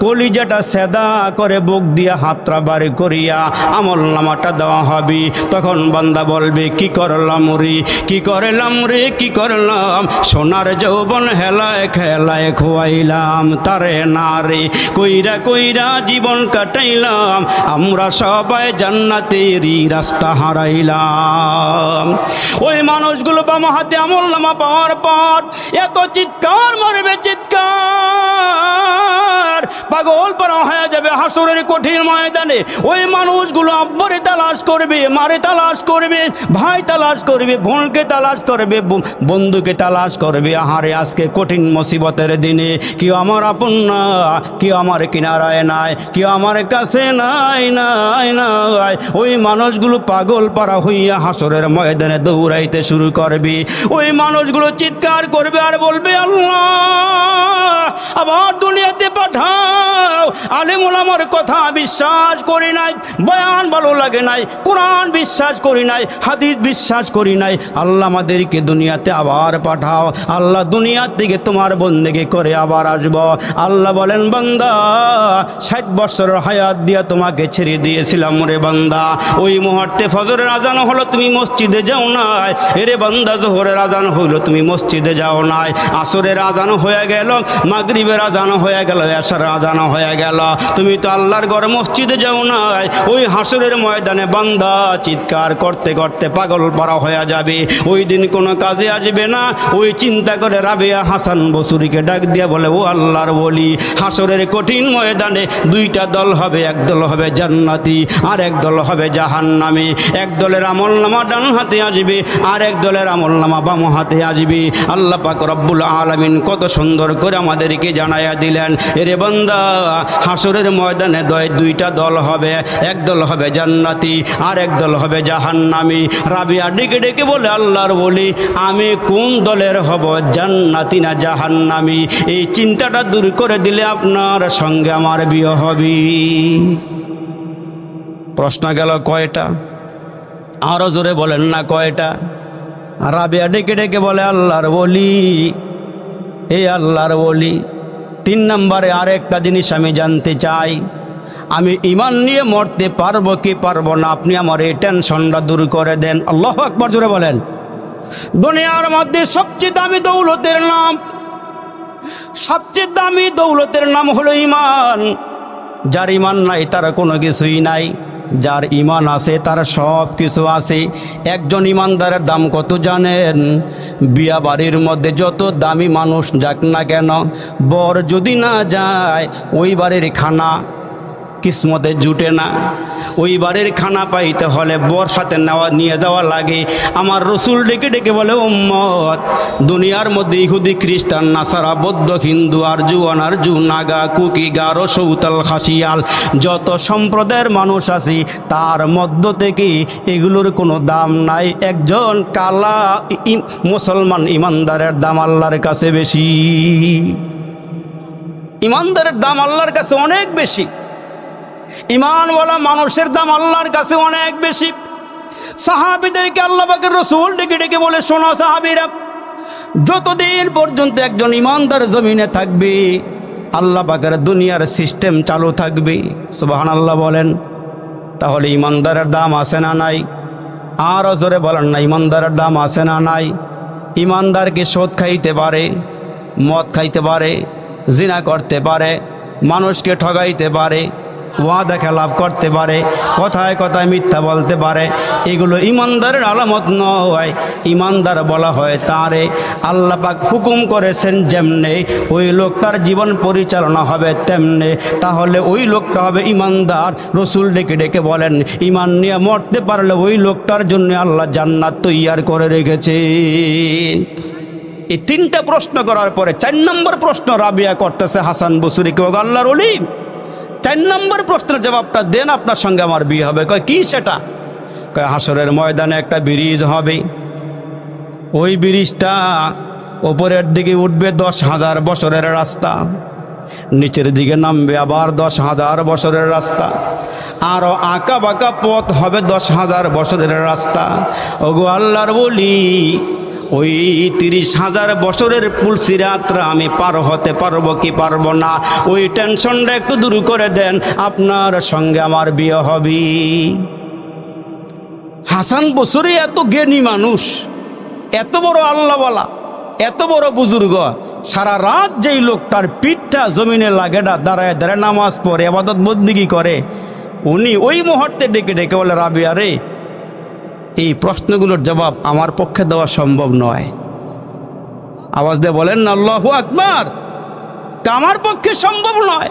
কলিজাটা সেদা করে বুক দিয়া হাতটা বাড়ি করিয়া আমলনামাটা দেওয়া হবে। তখন বান্দা বলবে কি করলাম রে, কি করলাম রে, কি করলাম, সোনার যৌবন হেলায় খেলায় খোয়াইলাম তারে না রে, কইরা কইরা জীবন কাটাইলাম, আমরা সবাই জান্নাতেরই রাস্তা হারাইলাম। ওই মানুষগুলো বাম হাতে আমলনামা পাওয়ার পর এত চিৎকার মারবে, চিৎকার, পাগল পারা হয়ে যাবে হাসরের কঠিন ময়দানে। ওই মানুষগুলো আব্বারে তালাশ করবে, মারে তালাশ করবে, ভাই তালাশ করবে, বোনকে তালাশ করবে, বন্ধুকে তালাশ করবে। আহারে, আজকে কঠিন মুসিবতের দিনে কেউ আমার আপন না, কেউ আমার কিনারায় নাই, কেউ আমার কাছে নাই নাই নাই। ওই মানুষগুলো পাগল পারা হইয়া হাসরের ময়দানে দৌড়াইতে শুরু করবে। ওই মানুষগুলো চিৎকার করবে আর বলবে আল্লাহ আবার দুনিয়াতে পাঠাও। আলেম ওলামার কথা বিশ্বাস করি নাই, বয়ান ভালো লাগে নাই, কোরআন বিশ্বাস করি নাই, হাদিস বিশ্বাস করি নাই, আল্লাহ আমাদেরকে দুনিয়াতে আবার পাঠাও। আল্লাহ দুনিয়ার থেকে তোমার বন্দেগি করে আবার আসব। আল্লাহ বলেন বান্দা 60 বছরের হায়াত দিয়া তোমাকে ছেড়ে দিয়েছিলাম রে বান্দা, ওই মুহূর্তে ফজরের আজান হলো তুমি মসজিদে যাও নাই, এরে বান্দা জোহরের আজান হইলো তুমি মসজিদে যাও নাই, আসরের আজান হয়ে গেল, মাগরিবের আজান হয়ে গেল, এশার আজান হয়ে গেল, তুমি তো আল্লাহর ঘরে মসজিদে যাও নাই। ওই হাসরের ময়দানে বান্দা চিৎকার করতে করতে পাগল পারা হয়ে যাবে, ওই দিন কোনো কাজে আসবে না। ওই চিন্তা করে রাবিয়া হাসান বসুরিকে ডাক দিয়া বলে ও আল্লাহর ওলি, হাসরের কঠিন ময়দানে 2টা দল হবে, এক দল হবে জান্নাতি আর এক দল হবে জাহান্নামী। এক দলের আমলনামা ডান হাতে আসবে, আর এক দলের আমলনামা বাম হাতে আসবে। আল্লাহ পাক রব্বুল আলামিন কত সুন্দর করে আমাদেরকে জানাইয়া দিলেন, এরে বান্দা হাসরের ময়দানে 2টা দল হবে, এক দল হবে জান্নাতি আর এক দল হবে জাহান্নামী। রাবিয়া ডেকে ডেকে বলে আল্লাহর বলি, আমি কোন দলের হব, জান্নাতি না জাহান্নামী? এই চিন্তাটা দূর করে দিলে আপনার সঙ্গে আমার বিয়ে হবে। প্রশ্ন গেল কয়টা? আরো জোরে বলেন না কয়টা? রাবিয়া ডেকে ডেকে বলে আল্লাহর বলি, এই আল্লাহর বলি, 3 নম্বরে আরেকটা জিনিস আমি জানতে চাই, আমি ঈমান নিয়ে মরতে পারবো কি পারবো না, আপনি আমার এই টেনশনটা দূর করে দেন। আল্লাহু আকবার, জোরে বলেন। দুনিয়ার মধ্যে সবচেয়ে দামি দৌলতের নাম, সবচেয়ে দামি দৌলতের নাম হলো ঈমান। যার ঈমান নাই তার কোনো কিছুই নাই। যার ইমান আছে তার সব কিছু আছে। একজন ইমানদারের দাম কত জানেন? বিয়া বাড়ির মধ্যে যত দামি মানুষ যাক না কেন, বর যদি না যায় ওই বাড়ির খানা কিসমতে জুটে না। ওই বাড়ির খানা পাইতে হলে বর সাথে নিয়ে যাওয়া লাগে। আমার রসুল ডেকে ডেকে বলে, উম্মত, দুনিয়ার মধ্যে ইহুদি, খ্রিস্টান, নাসারা, বৌদ্ধ, হিন্দু, আরজু, অনারজু, নাগা, কুকি, গারো, সৌতাল, খাসিয়াল, যত সম্প্রদায়ের মানুষ আছে তার মধ্য থেকে এগুলোর কোনো দাম নাই। একজন কালা মুসলমান ইমানদারের দাম আল্লাহর কাছে বেশি। ইমানদারের দাম আল্লাহর কাছে অনেক বেশি। ইমানওয়ালা মানুষের দাম আল্লাহর কাছে অনেক বেশি। সাহাবীদেরকে আল্লাহ পাকের রাসূল ডেকে ডেকে বলে, শোনো সাহাবীরা, যতদিন পর্যন্ত একজন ইমানদার জমিনে থাকবে আল্লাহ পাকের দুনিয়ার সিস্টেম চালু থাকবে। সুবহানাল্লাহ বলেন। তাহলে ইমানদারের দাম আছে না নাই? আরও জোরে বলেন না, ইমানদারের দাম আছে না নাই? ইমানদারকে সুদ খাইতে পারে, মদ খাইতে পারে, জিনা করতে পারে, মানুষকে ঠগাইতে পারে, ওয়াদা খেলাফ করতে পারে, কথায় কথায় মিথ্যা বলতে পারে। এগুলো ইমানদারের আলামত নয়। ইমানদার বলা হয় তারে আল্লাহ পাক হুকুম করেছেন যেমনে ওই লোকটার জীবন পরিচালনা হবে তেমনে। তাহলে ওই লোকটা হবে ইমানদার। রসুল ডেকে ডেকে বলেন, ইমান নিয়ে মরতে পারলে ওই লোকটার জন্য আল্লাহ জান্নাত তৈয়ার করে রেখেছে। এই তিনটা প্রশ্ন করার পরে 4 নম্বর প্রশ্ন রাবিয়া করতেছে হাসান বসরিকে, ও আল্লাহর ওলি, 4 নম্বর প্রশ্নের জবাবটা দেন, আপনার সঙ্গে আমার বিয়ে হবে। কয় কি সেটা? কয় হাসরের ময়দানে একটা ব্রিজ হবে। ওই ব্রিজটা ওপরের দিকে উঠবে 10,000 বছরের রাস্তা, নিচের দিকে নামবে আবার 10,000 বছরের রাস্তা, আরও আঁকা বাঁকা পথ হবে 10,000 বছরের রাস্তা। ওগো আল্লাহর ওলি, ওই 30,000 বছরের পুলসিরাতরা আমি পার হতে পারবো কি পারবো না, ওই টেনশনটা একটু দূর করে দেন, আপনার সঙ্গে আমার বিয়ে হবে। হাসান বসরি এত জ্ঞানী মানুষ, এত বড় আল্লাহওয়ালা, এত বড় বুজুর্গ, সারা রাত যেই লোকটার পিঠটা জমিনে লাগে না, দাঁড়ায় দাঁড়ায় নামাজ পড়ে, ইবাদত বন্দেগী করে, উনি ওই মুহূর্তে ডেকে ডেকে বলে, রাবিয়া রে, এই প্রশ্নগুলোর জবাব আমার পক্ষে দেওয়া সম্ভব নয়। আওয়াজ দিয়ে বলেন না আল্লাহু আকবার। আমার পক্ষে সম্ভব নয়।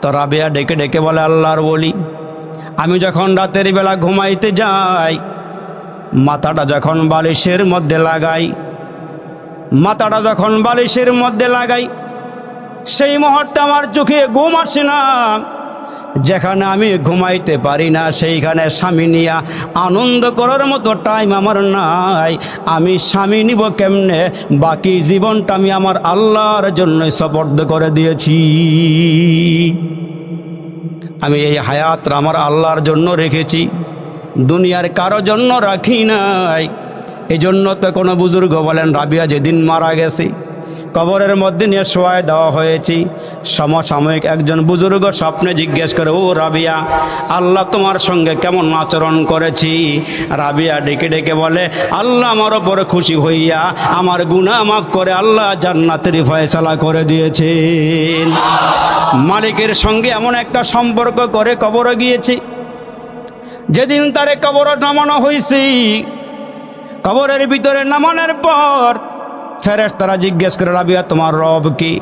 তো রাবিয়া ডেকে ডেকে বলে, আল্লাহর ওলি, আমি যখন রাতের বেলা ঘুমাইতে যাই, মাথাটা যখন বালিশের মধ্যে লাগাই, মাথাটা যখন বালিশের মধ্যে লাগাই, সেই মুহূর্তে আমার চোখে ঘুম আসে না। যেখানে আমি ঘুমাইতে পারি না সেইখানে স্বামী নিয়া আনন্দ করার মতো টাইম আমার নাই। আমি স্বামী নিব কেমনে? বাকি জীবনটা আমি আমার আল্লাহর জন্য সপর্দ করে দিয়েছি। আমি এই হায়াতটা আমার আল্লাহর জন্য রেখেছি, দুনিয়ার কারো জন্য রাখি নাই। এই জন্য তো কোনো বুজুর্গ বলেন, রাবিয়া যেদিন মারা গেছে কবরের মধ্যে নিয়ে শোয়ায় দেওয়া হয়েছে। সমসাময়িক একজন বুজুর্গ স্বপ্নে জিজ্ঞেস করে, ও রাবিয়া, আল্লাহ তোমার সঙ্গে কেমন আচরণ করেছি? রাবিয়া ডেকে ডেকে বলে, আল্লাহ আমার ওপরে খুশি হইয়া আমার গুনাহ মাফ করে আল্লাহ জান্নাতের ফয়সালা করে দিয়েছেন। মালিকের সঙ্গে এমন একটা সম্পর্ক করে কবরে গিয়েছে। যেদিন তারে কবরে নামানো হয়েছে, কবরের ভিতরে নামানোর পর ফেরেশতারা জিজ্ঞেস করে, রাবিয়া তোমার রব কি?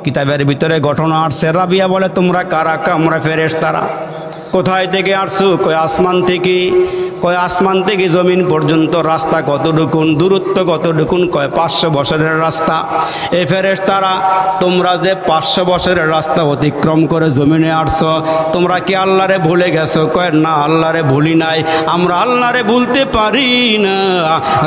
কিতাবের ভিতরে ঘটনা আসছে। রাবিয়া বলে, তোমরা কারা? আমরা ফেরেশতারা। কোথায় থেকে আসছো? কয় আসমান থেকে। কয় আসমান থেকে জমিন পর্যন্ত রাস্তা কতটুকুন, দূরত্ব কতটুকুন? কয় 500 বছরের রাস্তা। এই ফেরেশতারা, তোমরা যে 500 বছরের রাস্তা অতিক্রম করে জমিনে আসছো, তোমরা কি আল্লাহরে ভুলে গেছো? কয় না, আল্লাহরে ভুলি নাই, আমরা আল্লাহরে ভুলতে পারি না।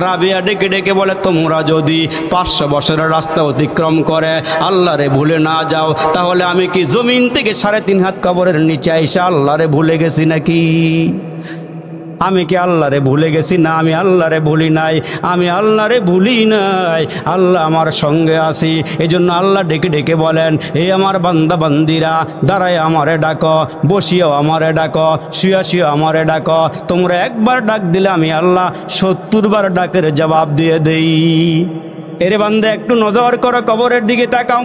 রাবিয়া ডেকে ডেকে বলে, তোমরা যদি 500 বছরের রাস্তা অতিক্রম করে আল্লাহরে ভুলে না যাও, তাহলে আমি কি জমিন থেকে 3.5 হাত কবরের নিচে আইসা আল্লাহরে ভুলে গেছি নাকি? আমি কি আল্লাহরে ভুলে গেছি? না, আমি আল্লাহরে ভুলি নাই, আমি আল্লাহরে ভুলি নাই, আল্লাহ আমার সঙ্গে আছি। এই জন্য আল্লাহ ডেকে ডেকে বলেন, এই আমার বান্দা বান্দিরা, দাঁড়ায় আমারে ডাকো, বসিয়াও আমারে ডাকো, শুয়া শুয়া আমারে ডাকো। তোমরা একবার ডাক দিলে আমি আল্লাহ 70 বার ডাকের জবাব দিয়ে দেই। এরে বান্দা, একটু নজর করো, কবরের দিকে তাকাও।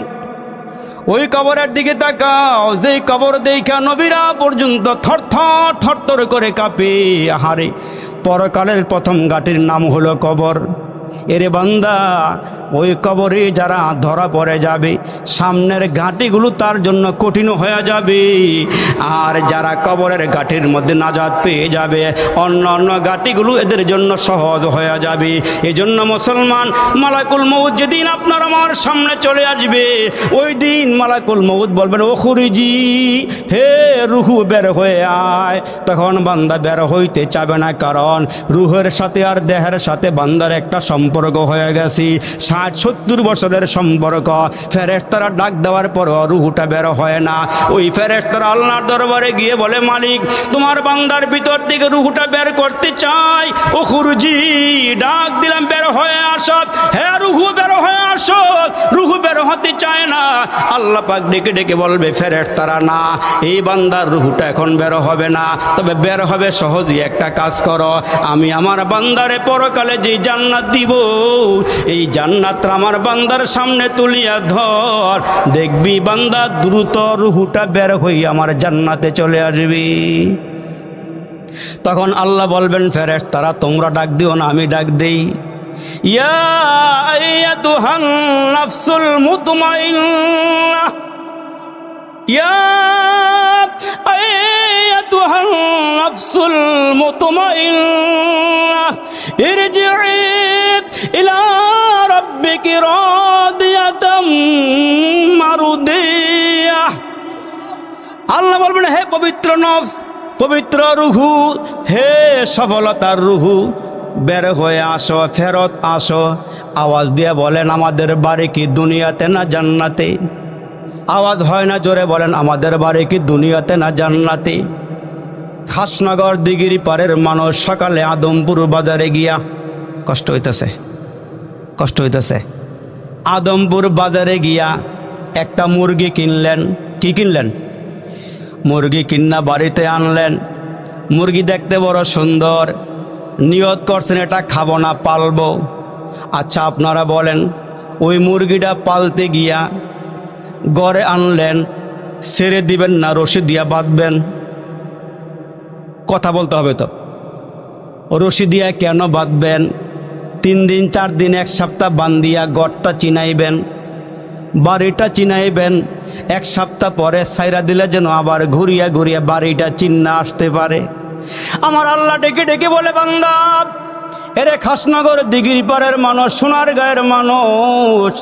ওই কবরের দিকে তাকাও, যেই কবর দেখা নবীরা পর্যন্ত থরথর থরথর করে কাঁপে। আহারে, পরকালের প্রথম ঘাটির নাম হলো কবর। এরে বান্দা, ওই কবরে যারা ধরা পড়ে যাবে, সামনের ঘাটিগুলো তার জন্য কঠিন হয়ে যাবে। আর যারা কবরের ঘাটির মধ্যে নাজাত পেয়ে যাবে, অন্য অন্য ঘাটিগুলো এদের জন্য সহজ হয়ে যাবে। এই জন্য মুসলমান, মালাকুল মউত যেদিন আপনার আমার সামনে চলে আসবে, ওই দিন মালাকুল মউত বলবেন, ও খুরিজি, হে রুহু বের হয়ে আয়। তখন বান্দা বের হইতে চাবে না, কারণ রুহের সাথে আর দেহের সাথে বান্দার একটা সম্পর্ক হয়ে গেছে, 60-70 বছরের সম্পর্ক। ফেরেশতারা ডাক দেওয়ার পর রুহুটা বের হয় না। ওই ফেরেশতারা আল্লাহর দরবারে গিয়ে বলে, মালিক, তোমার বান্দার ভিতর থেকে রুহুটা বের করতে চাই। ও খুরজি, ডাক দিলাম, বের হয়ে আসো। হ্যাঁ, রুহু বের হয়ে আসো। রুহু বের হতে চায় না। আল্লাহ পাক ডেকে ডেকে বলবে, ফেরেশতারা, না, এই বান্দার রুহুটা এখন বের হবে না, তবে বের হবে সহজই একটা কাজ করো, আমি আমার বান্দারে পরকালে যে জান্নাত দিব, এই জান্নাতটা আমার বান্দার সামনে তুলিয়া ধর, দেখবি বান্দা দ্রুত রুহুটা বের হই আমার জান্নাতে চলে আসবি। তখন আল্লাহ বলবেন, ফেরেশতারা, তোমরা ডাক দিও না, আমি ডাক দেই। ইয়া আইয়াতুহান নাফসুল মুতমাইন্নাহ, ইয়া আইয়াতুহান নাফসুল মুতমাইন্নাহ, ইরজিই ইলা রাব্বিকি রাদিয়াতাম মারদিয়াহ। আল্লাহ বলবেন, হে পবিত্র নফস, পবিত্র রুহু, হে সফলতার রুহু, বের হয়ে আসো, ফেরত আসো। আওয়াজ দিয়ে বলেন, আমাদের বাড়ি কি দুনিয়াতে না জান্নাতে? আওয়াজ হয় না, জোরে বলেন, আমাদের বাড়ি কি দুনিয়াতে না জান্নাতে? খাসনগর দিঘির পাড়ের মানুষ সকালে আদমপুর বাজারে গিয়া, কষ্ট হইতেছে, কষ্ট হইতেছে, আদমপুর বাজারে গিয়া একটা মুরগি কিনলেন। কি কিনলেন? মুরগি কিন্না বাড়িতে আনলেন। মুরগি দেখতে বড় সুন্দর, নিয়ত করছেন এটা খাবো না, পালবো। আচ্ছা, আপনারা বলেন, ওই মুরগিটা পালতে গিয়া ঘরে আনলেন, ছেড়ে দিবেন না রশি দিয়া বাঁধবেন? কথা বলতে হবে তো। রশি দিয়া কেন বাঁধবেন? 3 দিন 4 দিন 1 সপ্তাহ বান্ধিয়া গড়টা চিনাইবেন, বাড়িটা চিনাইবেন। 1 সপ্তাহ পরে ছাইরা দিলে যেন আবার ঘুরিয়া ঘুরিয়া বাড়িটা চিন্না আসতে পারে। আমার আল্লাহ ডেকে ডেকে বলে, বান্দা, এরে খাসনগর দিঘির পাড়ের মানুষ, সোনার গায়ের মানুষ,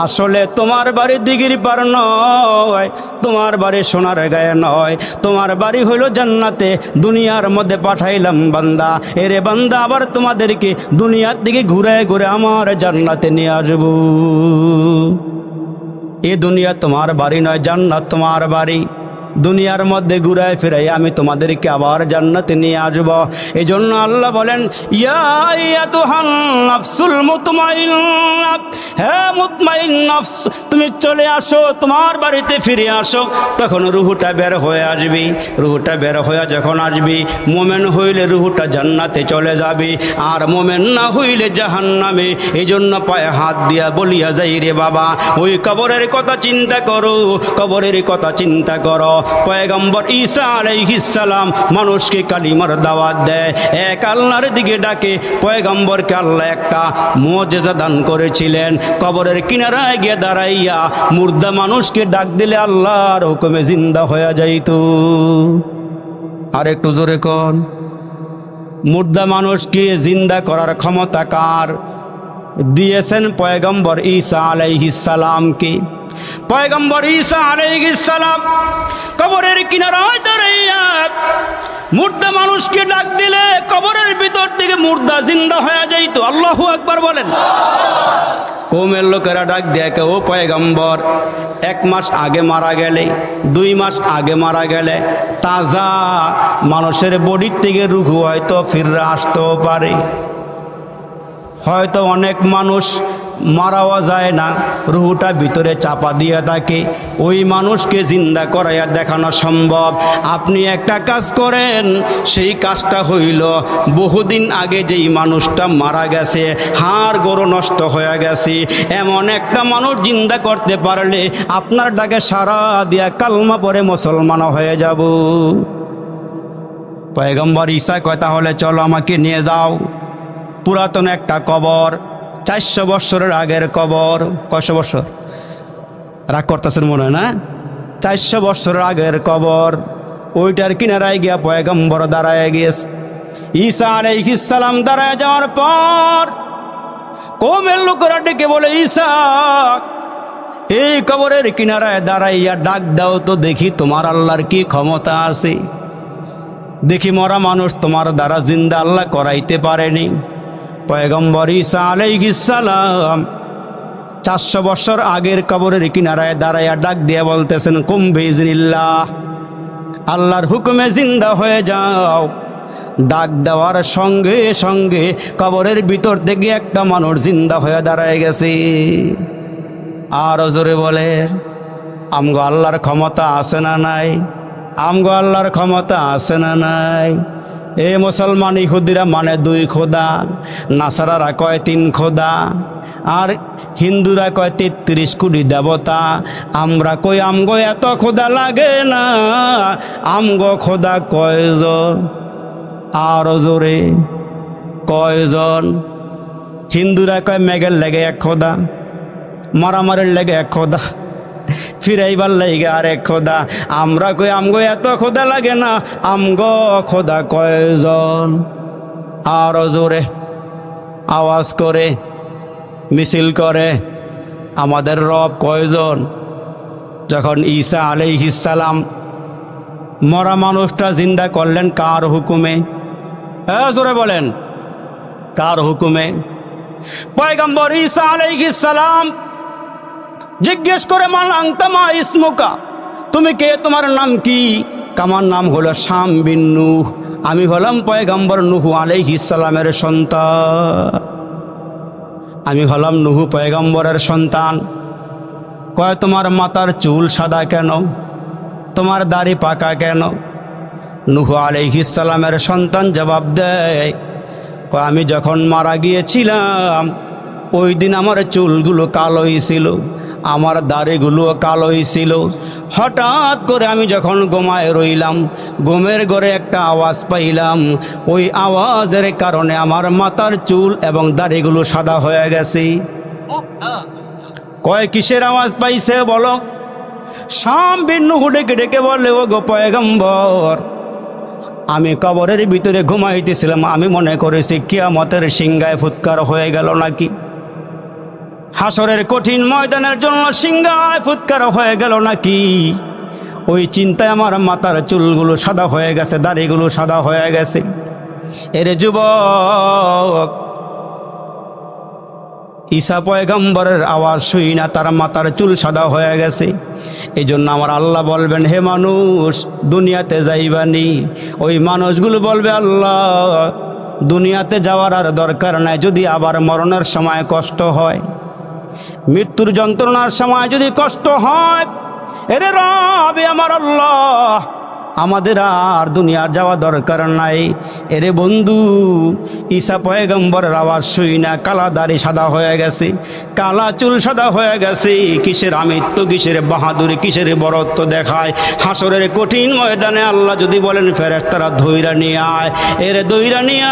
আসলে তোমার বাড়ি দিঘির পাড় নয়, তোমার বাড়ি সোনার গায়ে নয়, তোমার বাড়ি হইল জান্নাতে। দুনিয়ার মধ্যে পাঠাইলাম বান্দা, এরে বান্দা, আবার তোমাদেরকে দুনিয়ার দিকে ঘুরে ঘুরে আমার জান্নাতে নিয়ে আসবো। এ দুনিয়া তোমার বাড়ি নয়, জান্নাত তোমার বাড়ি। দুনিয়ার মধ্যে ঘুরায় ফিরাই আমি তোমাদেরকে আবার জান্নাতে নিয়ে আসব। এই জন্য আল্লাহ বলেন, ইয়া আইয়াতুহান নাফসুল মুতমাইন্নাহ, হে মুতমাইন নফস, তুমি চলে আসো, তোমার বাড়িতে ফিরে আসো। তখন রুহুটা বের হয়ে আসবি। রুহুটা বের হয়ে যখন আসবি, মোমেন হইলে রুহুটা জান্নাতে চলে যাবে, আর মোমেন না হইলে জাহান্নামে। এই জন্য পায়ে হাত দিয়া বলিয়া যাই, রে বাবা, ওই কবরের কথা চিন্তা করো, কবরের কথা চিন্তা করো। পয়গম্বর ঈসা আলাইহিস সালাম মানুষকে কালিমার দাওয়াত দেয়, এক আল্লাহর দিকে ডাকে। পয়গম্বরকে আল্লাহ একটা মুজিজা দান করেছিলেন, কবরের কিনারায় গিয়ে দাঁড়াইয়া মুর্দা মানুষকে ডাক দিলে আল্লাহর হুকুমে জিন্দা হয়ে যাইত। আর একটু জোরে কোন, মুর্দা মানুষকে জিন্দা করার ক্ষমতা কার? দিয়েছেন পয়গম্বর ঈসা আলাইহিস সালামকে। পয়গম্বর ঈসা আলাইহিস সালাম কবরের কিনারায় দাঁড়াইয়া মুর্দা মানুষকে ডাক দিলে কবরের ভিতর থেকে মুর্দা জিন্দা হয়ে যাইতো। আল্লাহু আকবার বলেন। কওমের লোকেরা ডাক দেখে, ও পয়গম্বর, 1 মাস আগে মারা গেলে, 2 মাস আগে মারা গেলে তাজা মানুষের বডির থেকে রুহু হয়তো ফিরে আসতেও পারে। হয়তো অনেক মানুষ মারাও যায় না, রুহটা ভিতরে চাপা দিয়ে থাকে, ওই মানুষকে জিন্দা করাইয়া দেখানো সম্ভব। আপনি একটা কাজ করেন, সেই কাজটা হইল বহুদিন আগে যেই মানুষটা মারা গেছে, হাড় গরু নষ্ট হয়ে গেছে, এমন একটা মানুষ জিন্দা করতে পারলে আপনার ডাকে সারা দিয়া কালমা পরে মুসলমান হয়ে যাব। পয়গম্বর ঈসা কয় তাহলে চলো আমাকে নিয়ে যাও। পুরাতন একটা কবর, 400 বছরের আগের কবর। কয়শো বছর? রাগ করতেছেন মনে হয় না? 400 বছরের আগের কবর। ওইটার কিনারায় গিয়া পয়গম্বর দাঁড়ায় গিয়েছে। ঈসা আলাইহিস সালাম দাঁড়ায় যাওয়ার পর কওমের লোকেরা ডেকে বলে, ঈসা এই কবরের কিনারায় দাঁড়াইয়া ডাক দাও তো দেখি তোমার আল্লাহর কি ক্ষমতা আছে, দেখি মরা মানুষ তোমার দ্বারা জিন্দা আল্লাহ করাইতে পারেনি। পয়গম্বর ঈসা আলাইহিস সালাম 400 বছর আগের কবরের কিনারায় দাঁড়াইয়া ডাক দিয়ে বলতেছেন, কুম বিইজনিল্লাহ, আল্লাহর হুকুমে জিন্দা হয়ে যাও। ডাক দেওয়ার সঙ্গে সঙ্গে কবরের ভিতর থেকে একটা মানুষ জিন্দা হয়ে দাঁড়ায় গেছে। আর জোরে বলে, আমগো আল্লাহর ক্ষমতা আছে না নাই? আমগো আল্লাহর ক্ষমতা আছে না নাই? এ মুসলমান ইহুদিরা মানে 2 খোদা, নাসারারা কয় 3 খোদা, আর হিন্দুরা কয় 33 কোটি দেবতা। আমরা কই আমগো এত খোদা লাগে না, আমগো খোদা কয়জন? আর জোরে কয়জন? হিন্দুরা কয় মেঘের লেগে 1 খোদা, মারামারির লেগে 1 খোদা, ফিরাইবার লাগে আর 1 খোদা। আমরা কই আমগো এত খোদা লাগে না, আমগো খোদা কয়জন? আর জোরে আওয়াজ করে মিছিল করে, আমাদের রব কয়জন? যখন ঈসা আলাইহিস সালাম মরা মানুষটা জিন্দা করলেন কার হুকুমে? জোরে বলেন, কার হুকুমে? পয়গম্বর ঈসা আলাইহিস সালাম জিজ্ঞেস করে, মান আনতা মা ইসমুকা, তুমি কে, তোমার নাম কি? আমার নাম হলো শাম বিন নূহ, আমি হলাম পয়গম্বর নূহ আলাইহিস সালামের সন্তান, আমি হলাম নূহ পয়গম্বরের সন্তান। কয় তোমার মাথার চুল সাদা কেন, তোমার দাড়ি পাকা কেন? নূহ আলাইহিস সালামের সন্তান জবাব দেয়, কয় আমি যখন মারা গিয়েছিলাম ওই দিন আমার চুলগুলো কালোই ছিল, আমার দাড়িগুলো কালোই ছিল। হঠাৎ করে আমি যখন ঘুমায় রইলাম, ঘুমের ঘরে একটা আওয়াজ পাইলাম, ওই আওয়াজের কারণে আমার মাথার চুল এবং দাড়িগুলো সাদা হয়ে গেছে। কয় কিসের আওয়াজ পাইছে বলো? শাম বিন নূহ ডেকে ডেকে বলে, ও গো পয়গম্বর, আমি কবরের ভিতরে ঘুমাইতেছিলাম, আমি মনে করেছি কিয়ামতের সিংহায় ফুৎকার হয়ে গেল নাকি, হাসরের কঠিন ময়দানের জন্য সিংহায় ফুৎকার হয়ে গেল নাকি, ওই চিন্তায় আমার মাথার চুলগুলো সাদা হয়ে গেছে, দাড়িগুলো সাদা হয়ে গেছে। এরে যুবক, ঈসা পয়গম্বরের আওয়াজ শুই না তার মাথার চুল সাদা হয়ে গেছে। এই জন্য আমার আল্লাহ বলবেন, হে মানুষ দুনিয়াতে যাইবানি। ওই মানুষগুলো বলবে, আল্লাহ দুনিয়াতে যাওয়ার আর দরকার নাই, যদি আবার মরণের সময় কষ্ট হয়, মৃত্যুর যন্ত্রণার সময় যদি কষ্ট হয়, এরে রব আমার আল্লাহ, আমাদের আর দুনিয়ার যাওয়া দরকার নাই। এরে বন্ধু, ঈসা পয়গম্বরের আওয়াজ শুই না কালা দাড়ি সাদা হয়ে গেছে, কালা চুল সাদা হয়ে গেছে। কিসের আমিত্ব, কিসের বাহাদুরি, কিসের বরত্ব দেখায়? হাসরের কঠিন ময়দানে আল্লাহ যদি বলেন ফেরেশতারা ধইরা নিয়ে আয়, এরে ধইরা নিয়ে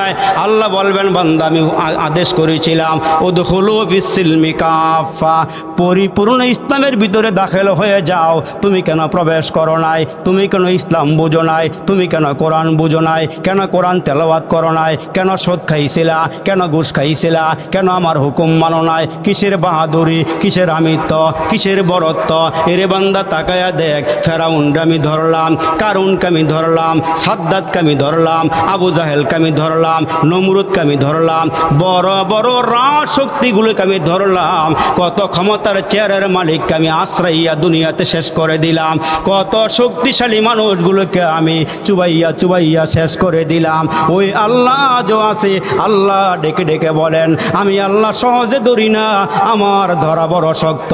আয়, আল্লাহ বলবেন, বান্দা আমি আদেশ করেছিলাম উদখুলু ফিস-সিলমি কাফা, পরিপূর্ণ ইসলামের ভিতরে দাখিল হয়ে যাও, তুমি কেন প্রবেশ করো নাই? তুমি কেন ইসলাম বুঝো নাই? তুমি কেন কোরআন বুঝো নাই? কেন কোরআন তেলাওয়াত করো নাই? কেন সুদ খাইছিলা? কেন ঘুষ খাইছিলা? কেন আমার হুকুম মানো নাই? কিসের বাহাদুরি, কিসের আমিত্ব, কিসের বরত্ব? এরে বান্দা তাকায়া দেখ, ফেরাউনকে আমি ধরলাম, কারুনকে আমি ধরলাম, সাদ্দাতকে আমি ধরলাম, আবু জাহেলকে আমি ধরলাম, নমরুদকে আমি ধরলাম, বড় বড় রাজ শক্তিগুলোকে আমি ধরলাম, কত ক্ষমতার চেয়ারের মালিককে আমি আশ্রইয়া দুনিয়াতে শেষ করে দিলাম, কত শক্তিশালী শক্তিশালী মানুষগুলোকে আমি চুবাইয়া চুবাইয়া শেষ করে দিলাম। ওই আল্লাহ যে আছে, আল্লাহ ডেকে ডেকে বলেন, আমি আল্লাহ সহজে ধরি না, আমার ধরা বড় শক্ত।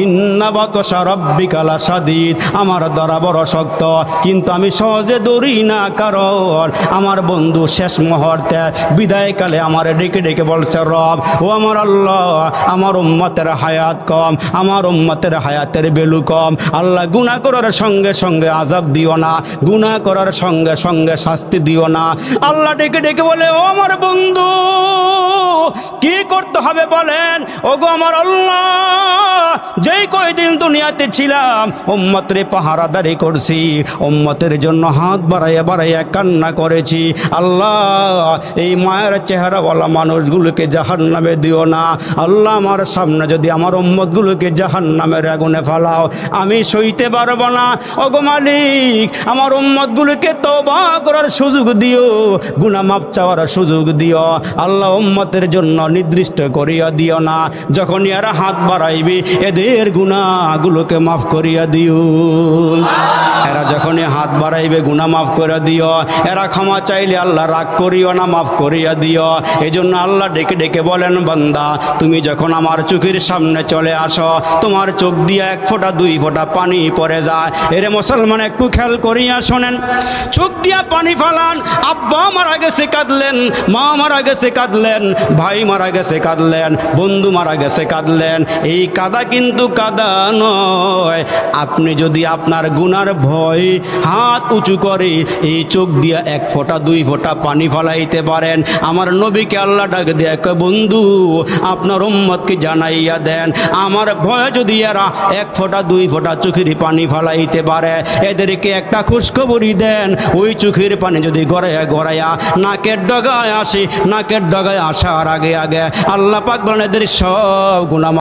ইন্না বাতশা রাব্বিকা লাশাদীদ, আমার ধরা বড় শক্ত, কিন্তু আমি সহজে ধরি না, কারণ আমার বন্ধু শেষ মুহূর্তে বিদায়কালে আমার ডেকে ডেকে বলছে, রব ও আমার আল্লাহ, আমার উম্মতের হায়াত কম, আমার উম্মতের হায়াতের ভ্যালু কম। আল্লাহ গুনাহ করার সঙ্গে সঙ্গে আযাব দিও না, গুনাহ করার সঙ্গে সঙ্গে শাস্তি দিও না। আল্লাহ ডেকে ডেকে বলে, ও আমার বন্ধু কি করতে হবে বলেন? ওগো আমার আল্লাহ, যেই কয়দিন দুনিয়াতে ছিলাম উম্মতের পাহারাদারি করছি, উম্মতের জন্য হাত বাড়াইয়া বাড়াইয়া কান্না করেছি। আল্লাহ এই মায়ের চেহারাওয়ালা মানুষগুলোকে জাহান্নামে দিও না। আল্লাহ আমার সামনে যদি আমার উম্মতগুলোকে জাহান্নামের আগুনে ফালাও, আমি সইতে পারবো না। ওগো মালিক, আমার উম্মতগুলোকে তওবা করার সুযোগ দিও, গুনাহ মাফ চাওয়ার সুযোগ দিও। আল্লাহ উম্মতের জন্য নির্দিষ্ট করিয়া দিও না। যখন এরা হাত বাড়াইবে এদের গুনাহগুলোকে মাফ করিয়া দিও। এরা যখনই হাত বাড়াইবে গুনাহ মাফ করে দিও। এরা ক্ষমা চাইলে আল্লাহ রাগ করিও না, মাফ করিয়া দিও। এই জন্য আল্লাহ ডেকে ডেকে বলেন, বান্দা তুমি যখন আমার চোখের সামনে চলে আসো, তোমার চোখ দিয়ে এক ফোঁটা দুই ফোঁটা পানি পড়ে যায়। এরে মুসলমান একটু খেয়াল করিয়া শোনেন, চোখ দিয়া পানি ফালান। আব্বা মারা গেছে কাঁদলেন, মা মারা গেছে কাঁদলেন, ভাই মারা গেছে কাঁদলেন, বন্ধু মারা গেছে কাঁদলেন। এই কাদা কিন্তু কাদা নয়। আপনি যদি আপনার গুনার ভয় হাত উঁচু করে এই চোখ দিয়া এক ফোঁটা দুই ফোঁটা পানি ফালাইতে পারেন, আমার নবীকে আল্লাহ ডাক দিয়ে কয়, বন্ধু আপনার উম্মতকে জানাইয়া দেন, আমার ভয় যদি এরা এক ফোঁটা দুই ফোঁটা চোখের পানি ফালাইতে পারে, এদেরকে একটা খুশখবরি দেন। ওই চোখের পানি যদি গড়াইয়া গড়াইয়া নাকের ডগায় আসে, নাকের ডগায় আসার আগে আগে আল্লাহ পাক বলেন এদের সব গুনাহ